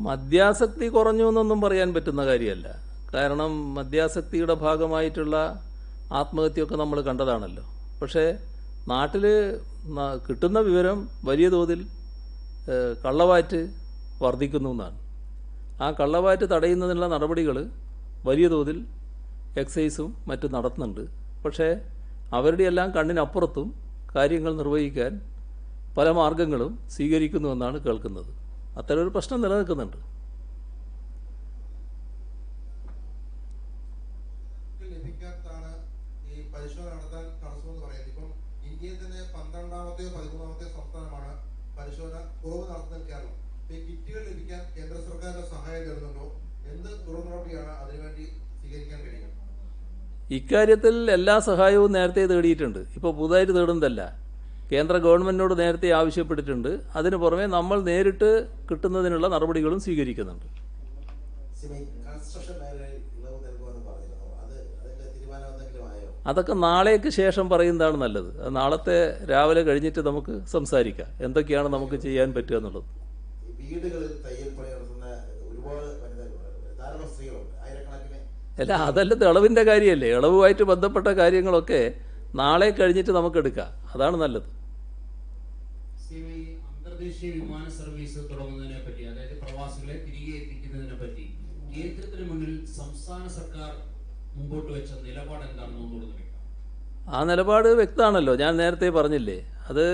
മദ്യാസക്തി കുറഞ്ഞു എന്നൊന്നും പറയാൻ പറ്റുന്ന കാര്യമല്ല. കാരണം മദ്യാസക്തിയുടെ ഭാഗമായിട്ടുള്ള ആത്മഹത്യയൊക്കെ നമ്മൾ കണ്ടതാണല്ലോ. പക്ഷേ നാട്ടിൽ കിട്ടുന്ന വിവരം വലിയ തോതിൽ കള്ളവാറ്റ് വർദ്ധിക്കുന്നു എന്നാണ്. ആ കള്ളവാറ്റ് തടയുന്നതിനുള്ള നടപടികൾ വലിയ തോതിൽ എക്സൈസും മറ്റും നടത്തുന്നുണ്ട്. പക്ഷേ അവരുടെ എല്ലാം കണ്ണിനപ്പുറത്തും കാര്യങ്ങൾ നിർവഹിക്കാൻ പല മാർഗങ്ങളും സ്വീകരിക്കുന്നുവെന്നാണ് കേൾക്കുന്നത്. അത്തരമൊരു പ്രശ്നം നിലനിൽക്കുന്നുണ്ട്. ലഭിക്കാത്താണ് ഈ പരിശോധന നടത്താൻ തടസ്സമെന്ന് പറയുന്നത്. ഇപ്പം ഇന്ത്യയിൽ തന്നെ 12-ാമത്തെയോ 13-ാമത്തെയോ സംസ്ഥാനമാണ് പരിശോധന കുറവ് നടത്തുന്ന കേരളം. ഈ കിറ്റുകൾ ലഭിക്കാൻ കേന്ദ്ര സർക്കാരിന്റെ സഹായം തരുന്നുണ്ടോ? എന്ത് തുടർ നടപടിയാണ് അതിനുവേണ്ടി സ്വീകരിക്കാൻ കഴിയുക? ഇക്കാര്യത്തിൽ എല്ലാ സഹായവും നേരത്തെ തേടിയിട്ടുണ്ട്. ഇപ്പോൾ പുതുതായിട്ട് തേടുന്നതല്ല. കേന്ദ്ര ഗവൺമെൻറ്റിനോട് നേരത്തെ ആവശ്യപ്പെട്ടിട്ടുണ്ട്. അതിന് പുറമെ നമ്മൾ നേരിട്ട് കിട്ടുന്നതിനുള്ള നടപടികളും സ്വീകരിക്കുന്നുണ്ട്. അതൊക്കെ നാളേക്ക് ശേഷം പറയുന്നതാണ് നല്ലത്. അത് നാളത്തെ രാവിലെ കഴിഞ്ഞിട്ട് നമുക്ക് സംസാരിക്കാം എന്തൊക്കെയാണ് നമുക്ക് ചെയ്യാൻ പറ്റുക എന്നുള്ളത്. വീടുകളിൽ തയ്യൽ പണി നടത്തുന്ന ഒരുപാട് ധാരാളം സ്ത്രീകളുണ്ട്, ആയിരക്കണക്കിന്. അല്ല, അതല്ല ഇളവിൻ്റെ കാര്യമല്ലേ. ഇളവുമായിട്ട് ബന്ധപ്പെട്ട കാര്യങ്ങളൊക്കെ നാളെ കഴിഞ്ഞിട്ട് നമുക്ക് എടുക്കാം. അതാണ് നല്ലത്. അന്തർദേശീയ വിമാന സർവീസ് തുടങ്ങുന്നതിനെ പറ്റി, അതായത് പ്രവാസികളെ തിരികെ എത്തിക്കുന്നതിനെ പറ്റി കേന്ദ്രത്തിന് മുന്നിൽ സംസ്ഥാന സർക്കാർ മുമ്പോട്ട് വെച്ച നിലപാട് എന്താണെന്ന് ഒന്നുകൂടെ നോക്കാം. ആ നിലപാട് വ്യക്തമാണല്ലോ. ഞാൻ നേരത്തെ പറഞ്ഞില്ലേ, അത്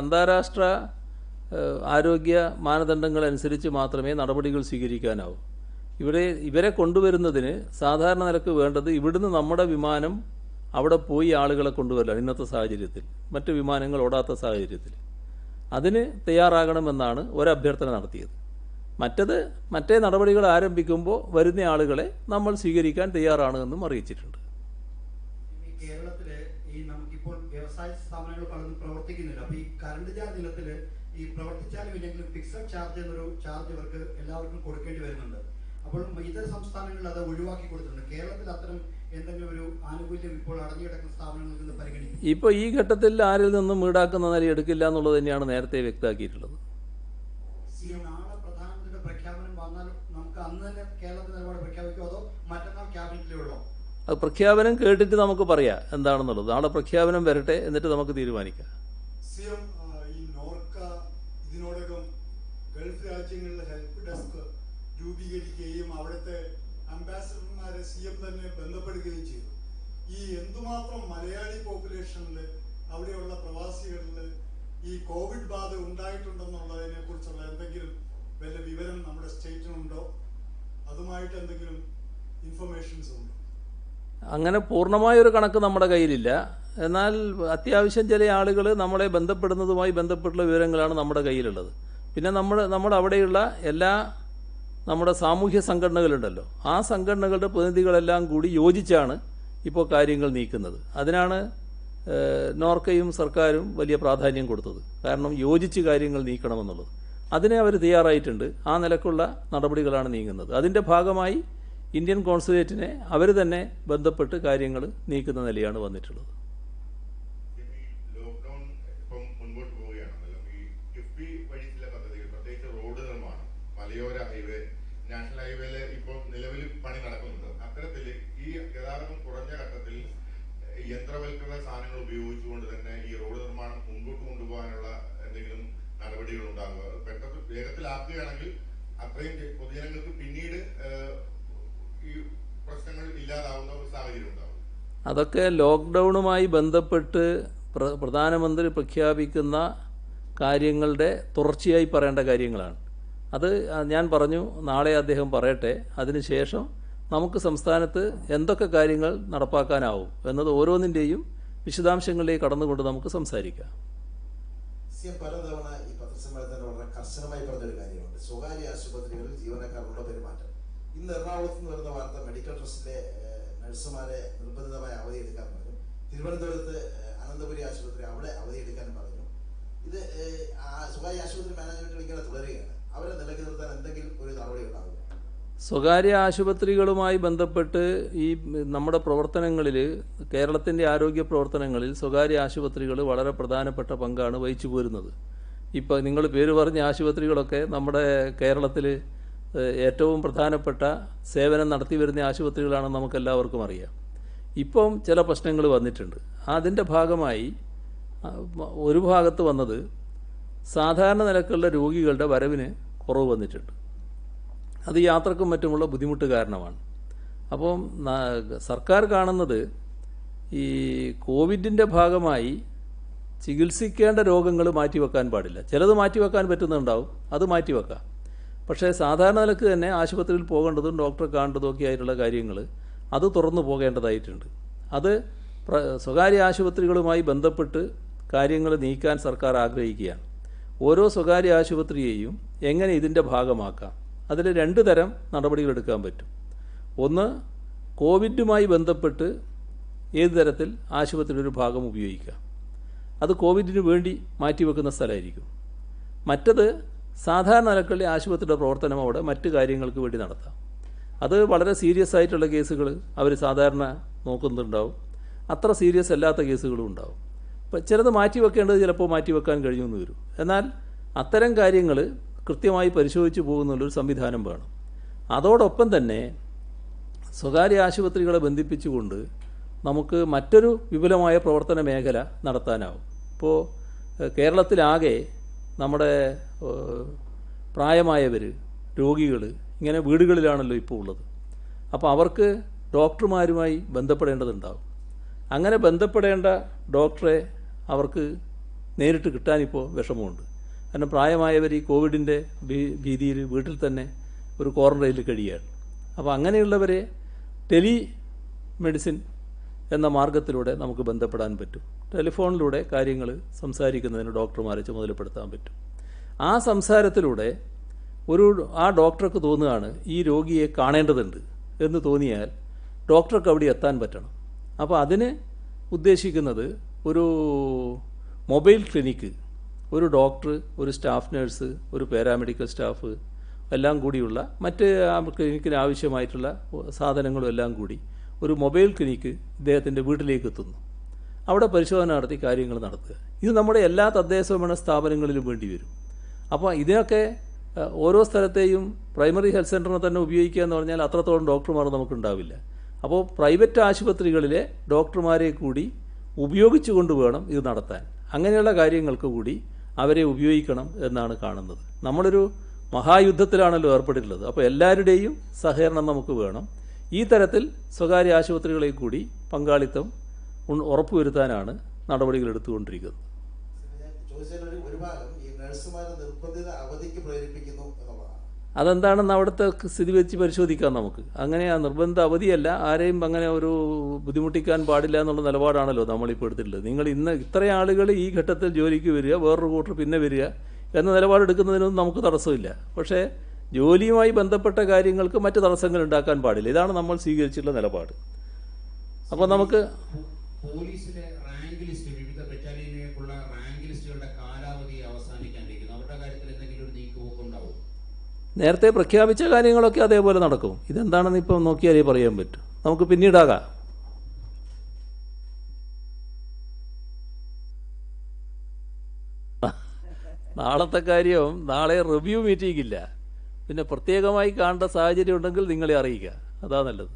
അന്താരാഷ്ട്ര ആരോഗ്യ മാനദണ്ഡങ്ങൾ അനുസരിച്ച് മാത്രമേ നടപടികൾ സ്വീകരിക്കാനാവൂ. ഇവരെ കൊണ്ടുവരുന്നതിന് സാധാരണ നിലക്ക് വേണ്ടത് ഇവിടുന്ന് നമ്മുടെ വിമാനം അവിടെ പോയി ആളുകളെ കൊണ്ടുവരില്ല. ഇന്നത്തെ സാഹചര്യത്തിൽ മറ്റ് വിമാനങ്ങൾ ഓടാത്ത സാഹചര്യത്തിൽ അതിന് തയ്യാറാകണമെന്നാണ് ഒരഭ്യർത്ഥന നടത്തിയത്. മറ്റേ നടപടികൾ ആരംഭിക്കുമ്പോൾ വരുന്ന ആളുകളെ നമ്മൾ സ്വീകരിക്കാൻ തയ്യാറാണ് എന്നും അറിയിച്ചിട്ടുണ്ട്. കേരളത്തില് ഈ നമുക്കിപ്പോൾ വ്യവസായ സ്ഥാപനങ്ങൾ പലതും പ്രവർത്തിക്കുന്നില്ല. അപ്പൊ ഈ കറണ്ട് ചാർജ് ഇനത്തില് ഈ പ്രവർത്തിച്ചാലും ഇല്ലെങ്കിലും ഫിക്സഡ് ചാർജ് എന്നൊരു ചാർജ് ഇവർക്ക് എല്ലാവർക്കും കൊടുക്കേണ്ടി വരുന്നുണ്ട്. അപ്പോൾ ഇതര സംസ്ഥാനങ്ങളിൽ അത് ഒഴിവാക്കി കൊടുത്തിട്ടുണ്ട്. കേരളത്തിൽ അത്തരം എന്തെങ്കിലും ഒരു ആനുകൂല്യം ഇപ്പോൾ അടഞ്ഞുകിടക്കുന്ന സ്ഥാപനങ്ങളിൽ നിന്ന് പരിഗണിക്കും? ഇപ്പോൾ ഈ ഘട്ടത്തിൽ ആരിൽ നിന്നും ഈടാക്കുന്ന നില എടുക്കില്ല എന്നുള്ളത് തന്നെയാണ് നേരത്തെ വ്യക്തമാക്കിയിട്ടുള്ളത്. നാളെ പ്രധാനമന്ത്രിയുടെ പ്രഖ്യാപനം വന്നാൽ നമുക്ക് അന്ന് തന്നെ കേരളത്തിൽ നിലപാട് പ്രഖ്യാപിക്കുമോ അതോ മറ്റന്നാൾ ക്യാബിനറ്റിലേ ഉള്ളോ? അത് പ്രഖ്യാപനം കേട്ടിട്ട് നമുക്ക് പറയാം എന്താണെന്നുള്ളത്. നാളെ പ്രഖ്യാപനം വരട്ടെ, എന്നിട്ട് നമുക്ക് തീരുമാനിക്കാം. ഈ നോർക്ക ഇതിനോടകം ഗൾഫ് രാജ്യങ്ങളിലെ ഹെൽപ്പ് ഡെസ്ക് രൂപീകരിക്കുകയും അവിടുത്തെ അംബാസഡർമാരെ CM തന്നെ ബന്ധപ്പെടുകയും ചെയ്തു. ഈ എന്തുമാത്രം മലയാളി പോപ്പുലേഷനിൽ അവിടെയുള്ള പ്രവാസികളിൽ ഈ കോവിഡ് ബാധ ഉണ്ടായിട്ടുണ്ടെന്നുള്ളതിനെ കുറിച്ചുള്ള എന്തെങ്കിലും വല്ല വിവരം നമ്മുടെ സ്റ്റേറ്റിനുണ്ടോ? അതുമായിട്ട് എന്തെങ്കിലും ഇൻഫർമേഷൻസ് ഉണ്ടോ? അങ്ങനെ പൂർണ്ണമായൊരു കണക്ക് നമ്മുടെ കയ്യിലില്ല. എന്നാൽ അത്യാവശ്യം ചില ആളുകൾ നമ്മളെ ബന്ധപ്പെടുന്നതുമായി ബന്ധപ്പെട്ടുള്ള വിവരങ്ങളാണ് നമ്മുടെ കയ്യിലുള്ളത്. പിന്നെ നമ്മുടെ അവിടെയുള്ള എല്ലാ നമ്മുടെ സാമൂഹ്യ സംഘടനകളുണ്ടല്ലോ, ആ സംഘടനകളുടെ പ്രതിനിധികളെല്ലാം കൂടി യോജിച്ചാണ് ഇപ്പോൾ കാര്യങ്ങൾ നീക്കുന്നത്. അതിനാണ് നോർക്കയും സർക്കാരും വലിയ പ്രാധാന്യം കൊടുത്തത്. കാരണം യോജിച്ച് കാര്യങ്ങൾ നീക്കണമെന്നുള്ളത്. അതിനെ അവർ തയ്യാറായിട്ടുണ്ട്. ആ നിലക്കുള്ള നടപടികളാണ് നീങ്ങുന്നത്. അതിൻ്റെ ഭാഗമായി ഇന്ത്യൻ കോൺസുലേറ്റിനെ അവർ തന്നെ ബന്ധപ്പെട്ട് കാര്യങ്ങൾ നീക്കുന്ന നിലയാണ് വന്നിട്ടുള്ളത്. ലോക്ക്ഡൌൺ ഇപ്പം മുൻപോട്ട് പോവുകയാണല്ലോ. ഈ കിഫ്ബി വഴി ചില പദ്ധതികൾ, പ്രത്യേകിച്ച് റോഡ് നിർമ്മാണം, മലയോര ഹൈവേ, നാഷണൽ ഹൈവേയിൽ ഇപ്പോൾ നിലവിൽ പണി നടക്കുന്നുണ്ട്. അത്തരത്തിൽ ഈ ഗതാഗതം കുറഞ്ഞ ഘട്ടത്തിൽ യന്ത്രവൽകൃത സാധനങ്ങൾ ഉപയോഗിച്ചുകൊണ്ട് തന്നെ ഈ റോഡ് നിർമ്മാണം മുൻപോട്ട് കൊണ്ടുപോകാനുള്ള എന്തെങ്കിലും നടപടികൾ ഉണ്ടാകുക, പെട്ടെന്ന് വേഗത്തിലാക്കുകയാണെങ്കിൽ അത്രയും പൊതുജനങ്ങൾക്ക് പിന്നീട് ഈ പ്രശ്നങ്ങൾ ഇല്ലാതാവുന്ന ഒരു സാഹചര്യം ഉണ്ടാവും. അതൊക്കെ ലോക്ക്ഡൗണുമായി ബന്ധപ്പെട്ട് പ്രധാനമന്ത്രി പ്രഖ്യാപിക്കുന്ന കാര്യങ്ങളുടെ തുടർച്ചയായി പറയേണ്ട കാര്യങ്ങളാണ്. അത് ഞാൻ പറഞ്ഞു, നാളെ അദ്ദേഹം പറയട്ടെ. അതിനുശേഷം നമുക്ക് സംസ്ഥാനത്ത് എന്തൊക്കെ കാര്യങ്ങൾ നടപ്പാക്കാനാവും എന്നത് ഓരോന്നിൻ്റെയും വിശദാംശങ്ങളിലേക്ക് കടന്നുകൊണ്ട് നമുക്ക് സംസാരിക്കാം. പലതവണ ഈ പത്രസമ്മേളനത്തിൽ വളരെ കർശനമായി പറഞ്ഞൊരു കാര്യമുണ്ട്, സ്വകാര്യ ആശുപത്രികളിൽ ജീവനക്കാരുടെ പെരുമാറ്റം. ഇന്ന് എറണാകുളത്ത് നിന്ന് വരുന്ന വാർത്ത, മെഡിക്കൽ ട്രസ്റ്റിലെ നഴ്സുമാരെ നിർബന്ധിതമായി അവധിയെടുക്കാൻ പറഞ്ഞു. തിരുവനന്തപുരത്ത് അനന്തപുരി ആശുപത്രി അവിടെ അവധിയെടുക്കാൻ പറഞ്ഞു. ഇത് സ്വകാര്യ ആശുപത്രി മാനേജ്മെന്റുകൾ ഇങ്ങനെ തുടരുകയാണ്. അവരെ നിലയ്ക്ക് നിർത്താൻ എന്തെങ്കിലും ഒരു നടപടി ഉണ്ടാകും? സ്വകാര്യ ആശുപത്രികളുമായി ബന്ധപ്പെട്ട് ഈ നമ്മുടെ പ്രവർത്തനങ്ങളിൽ, കേരളത്തിൻ്റെ ആരോഗ്യ പ്രവർത്തനങ്ങളിൽ സ്വകാര്യ ആശുപത്രികൾ വളരെ പ്രധാനപ്പെട്ട പങ്കാണ് വഹിച്ചു പോരുന്നത്. ഇപ്പോൾ നിങ്ങൾ പേര് പറഞ്ഞ ആശുപത്രികളൊക്കെ നമ്മുടെ കേരളത്തിൽ ഏറ്റവും പ്രധാനപ്പെട്ട സേവനം നടത്തി വരുന്ന ആശുപത്രികളാണെന്ന് നമുക്കെല്ലാവർക്കും അറിയാം. ഇപ്പം ചില പ്രശ്നങ്ങൾ വന്നിട്ടുണ്ട്. അതിൻ്റെ ഭാഗമായി ഒരു ഭാഗത്ത് വന്നത് സാധാരണ നിലക്കുള്ള രോഗികളുടെ വരവിന് കുറവ് വന്നിട്ടുണ്ട്. അത് യാത്രക്കും മറ്റുമുള്ള ബുദ്ധിമുട്ട് കാരണമാണ്. അപ്പം സർക്കാർ കാണുന്നത് ഈ കോവിഡിൻ്റെ ഭാഗമായി ചികിത്സിക്കേണ്ട രോഗങ്ങൾ മാറ്റിവെക്കാൻ പാടില്ല. ചിലത് മാറ്റിവെക്കാൻ പറ്റുന്നുണ്ടാവും, അത് മാറ്റിവെക്കാം. പക്ഷേ സാധാരണ നിലക്ക് തന്നെ ആശുപത്രിയിൽ പോകേണ്ടതും ഡോക്ടറെ കാണേണ്ടതും ഒക്കെ ആയിട്ടുള്ള കാര്യങ്ങൾ അത് തുറന്നു പോകേണ്ടതായിട്ടുണ്ട്. അത് സ്വകാര്യ ആശുപത്രികളുമായി ബന്ധപ്പെട്ട് കാര്യങ്ങൾ നീക്കാൻ സർക്കാർ ആഗ്രഹിക്കുകയാണ്. ഓരോ സ്വകാര്യ ആശുപത്രിയെയും എങ്ങനെ ഇതിൻ്റെ ഭാഗമാക്കാം, അതിൽ 2 തരം നടപടികളെടുക്കാൻ പറ്റും. ഒന്ന്, കോവിഡുമായി ബന്ധപ്പെട്ട് ഏത് തരത്തിൽ ആശുപത്രിയുടെ ഒരു ഭാഗം ഉപയോഗിക്കാം, അത് കോവിഡിന് വേണ്ടി മാറ്റിവെക്കുന്ന സ്ഥലമായിരിക്കും. മറ്റത് സാധാരണ നിലക്കുള്ള ആശുപത്രിയുടെ പ്രവർത്തനം അവിടെ മറ്റ് കാര്യങ്ങൾക്ക് വേണ്ടി നടത്താം. അത് വളരെ സീരിയസ് ആയിട്ടുള്ള കേസുകൾ അവർ സാധാരണ നോക്കുന്നുണ്ടാവും, അത്ര സീരിയസ് അല്ലാത്ത കേസുകളും ഉണ്ടാവും. അപ്പം ചിലത് മാറ്റിവെക്കേണ്ടത് ചിലപ്പോൾ മാറ്റിവെക്കാൻ കഴിയുമെന്ന് വരും. എന്നാൽ അത്തരം കാര്യങ്ങൾ കൃത്യമായി പരിശോധിച്ച് പോകുന്നുള്ളൊരു സംവിധാനം വേണം. അതോടൊപ്പം തന്നെ സ്വകാര്യ ആശുപത്രികളെ ബന്ധിപ്പിച്ചുകൊണ്ട് നമുക്ക് മറ്റൊരു വിപുലമായ പ്രവർത്തന മേഖല നടത്താനാവും. ഇപ്പോൾ കേരളത്തിലാകെ നമ്മുടെ പ്രായമായവർ, രോഗികൾ ഇങ്ങനെ വീടുകളിലാണല്ലോ ഇപ്പോൾ ഉള്ളത്. അപ്പോൾ അവർക്ക് ഡോക്ടർമാരുമായി ബന്ധപ്പെടേണ്ടതുണ്ടാവും. അങ്ങനെ ബന്ധപ്പെടേണ്ട ഡോക്ടറെ അവർക്ക് നേരിട്ട് കിട്ടാനിപ്പോൾ വിഷമമുണ്ട്. കാരണം പ്രായമായവർ ഈ കോവിഡിൻ്റെ ഭീതിയിൽ വീട്ടിൽ തന്നെ ഒരു ക്വാറന്റൈനിൽ കഴിയുകയാണ്. അപ്പോൾ അങ്ങനെയുള്ളവരെ ടെലി മെഡിസിൻ എന്ന മാർഗത്തിലൂടെ നമുക്ക് ബന്ധപ്പെടാൻ പറ്റും. ടെലിഫോണിലൂടെ കാര്യങ്ങൾ സംസാരിക്കുന്നതിന് ഡോക്ടർമാരെ ചുമതലപ്പെടുത്താൻ പറ്റും. ആ സംസാരത്തിലൂടെ ആ ഡോക്ടർക്ക് തോന്നുകയാണ് ഈ രോഗിയെ കാണേണ്ടതുണ്ട് എന്ന് തോന്നിയാൽ ഡോക്ടർക്ക് അവിടെ എത്താൻ പറ്റണം. അപ്പോൾ അതിന് ഉദ്ദേശിക്കുന്നത് ഒരു മൊബൈൽ ക്ലിനിക്ക്, ഒരു ഡോക്ടർ, ഒരു സ്റ്റാഫ് നഴ്സ്, ഒരു പാരാമെഡിക്കൽ സ്റ്റാഫ് എല്ലാം കൂടിയുള്ള മറ്റ് ക്ലിനിക്കിന് ആവശ്യമായിട്ടുള്ള സാധനങ്ങളും എല്ലാം കൂടി ഒരു മൊബൈൽ ക്ലിനിക്ക് ഇദ്ദേഹത്തിൻ്റെ വീട്ടിലേക്ക് എത്തുന്നു. അവിടെ പരിശോധന നടത്തി കാര്യങ്ങൾ നടത്തുക. ഇത് നമ്മുടെ എല്ലാ തദ്ദേശഭരണ സ്ഥാപനങ്ങളിലും വേണ്ടി വരും. അപ്പോൾ ഇതിനൊക്കെ ഓരോ സ്ഥലത്തെയും പ്രൈമറി ഹെൽത്ത് സെൻ്ററിനെ തന്നെ ഉപയോഗിക്കുക എന്ന് പറഞ്ഞാൽ അത്രത്തോളം ഡോക്ടർമാർ നമുക്കുണ്ടാവില്ല. അപ്പോൾ പ്രൈവറ്റ് ആശുപത്രികളിലെ ഡോക്ടർമാരെ കൂടി ഉപയോഗിച്ചുകൊണ്ട് വേണം ഇത് നടത്താൻ. അങ്ങനെയുള്ള കാര്യങ്ങൾക്ക് കൂടി അവരെ ഉപയോഗിക്കണം എന്നാണ് കാണുന്നത്. നമ്മളൊരു മഹായുദ്ധത്തിലാണല്ലോ ഏർപ്പെട്ടിട്ടുള്ളത്. അപ്പോൾ എല്ലാവരുടെയും സഹകരണം നമുക്ക് വേണം. ഈ തരത്തിൽ സ്വകാര്യ ആശുപത്രികളെ കൂടി പങ്കാളിത്തം ഉറപ്പുവരുത്താനാണ് നടപടികൾ എടുത്തുകൊണ്ടിരിക്കുന്നത്. അതെന്താണെന്ന് അവിടുത്തെ സ്ഥിതി വെച്ച് പരിശോധിക്കാം നമുക്ക്. അങ്ങനെ ആ നിർബന്ധ അവധിയല്ല, ആരെയും അങ്ങനെ ഒരു ബുദ്ധിമുട്ടിക്കാൻ പാടില്ല എന്നുള്ള നിലപാടാണല്ലോ നമ്മളിപ്പോൾ എടുത്തിട്ടുള്ളത്. നിങ്ങൾ ഇത്ര ആളുകൾ ഈ ഘട്ടത്തിൽ ജോലിക്ക് വരിക, വേറൊരു കൂട്ടർ പിന്നെ വരിക എന്ന നിലപാടെടുക്കുന്നതിനൊന്നും നമുക്ക് തടസ്സമില്ല. പക്ഷേ ജോലിയുമായി ബന്ധപ്പെട്ട കാര്യങ്ങൾക്ക് മറ്റ് തടസ്സങ്ങൾ ഉണ്ടാക്കാൻ പാടില്ല. ഇതാണ് നമ്മൾ സ്വീകരിച്ചിട്ടുള്ള നിലപാട്. അപ്പോൾ നമുക്ക് പോലീസിലെ റാങ്ക് ലിസ്റ്റ്, വിവിധ ബറ്റാലിയനുകൾക്കുള്ള റാങ്ക് ലിസ്റ്റുകളുടെ കാലാവധി അവസാനിക്കാനിരിക്കുന്നു. അവരുടെ കാര്യത്തിൽ എന്തെങ്കിലും ഒരു നീക്കുപോക്ക് ഉണ്ടാവും? നേരത്തെ പ്രഖ്യാപിച്ച കാര്യങ്ങളൊക്കെ അതേപോലെ നടക്കും. ഇതെന്താണെന്ന് ഇപ്പം നോക്കിയാലേ പറയാൻ പറ്റും. നമുക്ക് പിന്നീടാകാം. നാളത്തെ കാര്യം, നാളെ റിവ്യൂ മീറ്റിംഗ് ഇല്ല. പിന്നെ പ്രത്യേകമായി കാണേണ്ട സാഹചര്യം ഉണ്ടെങ്കിൽ നിങ്ങളെ അറിയിക്കുക, അതാ നല്ലത്.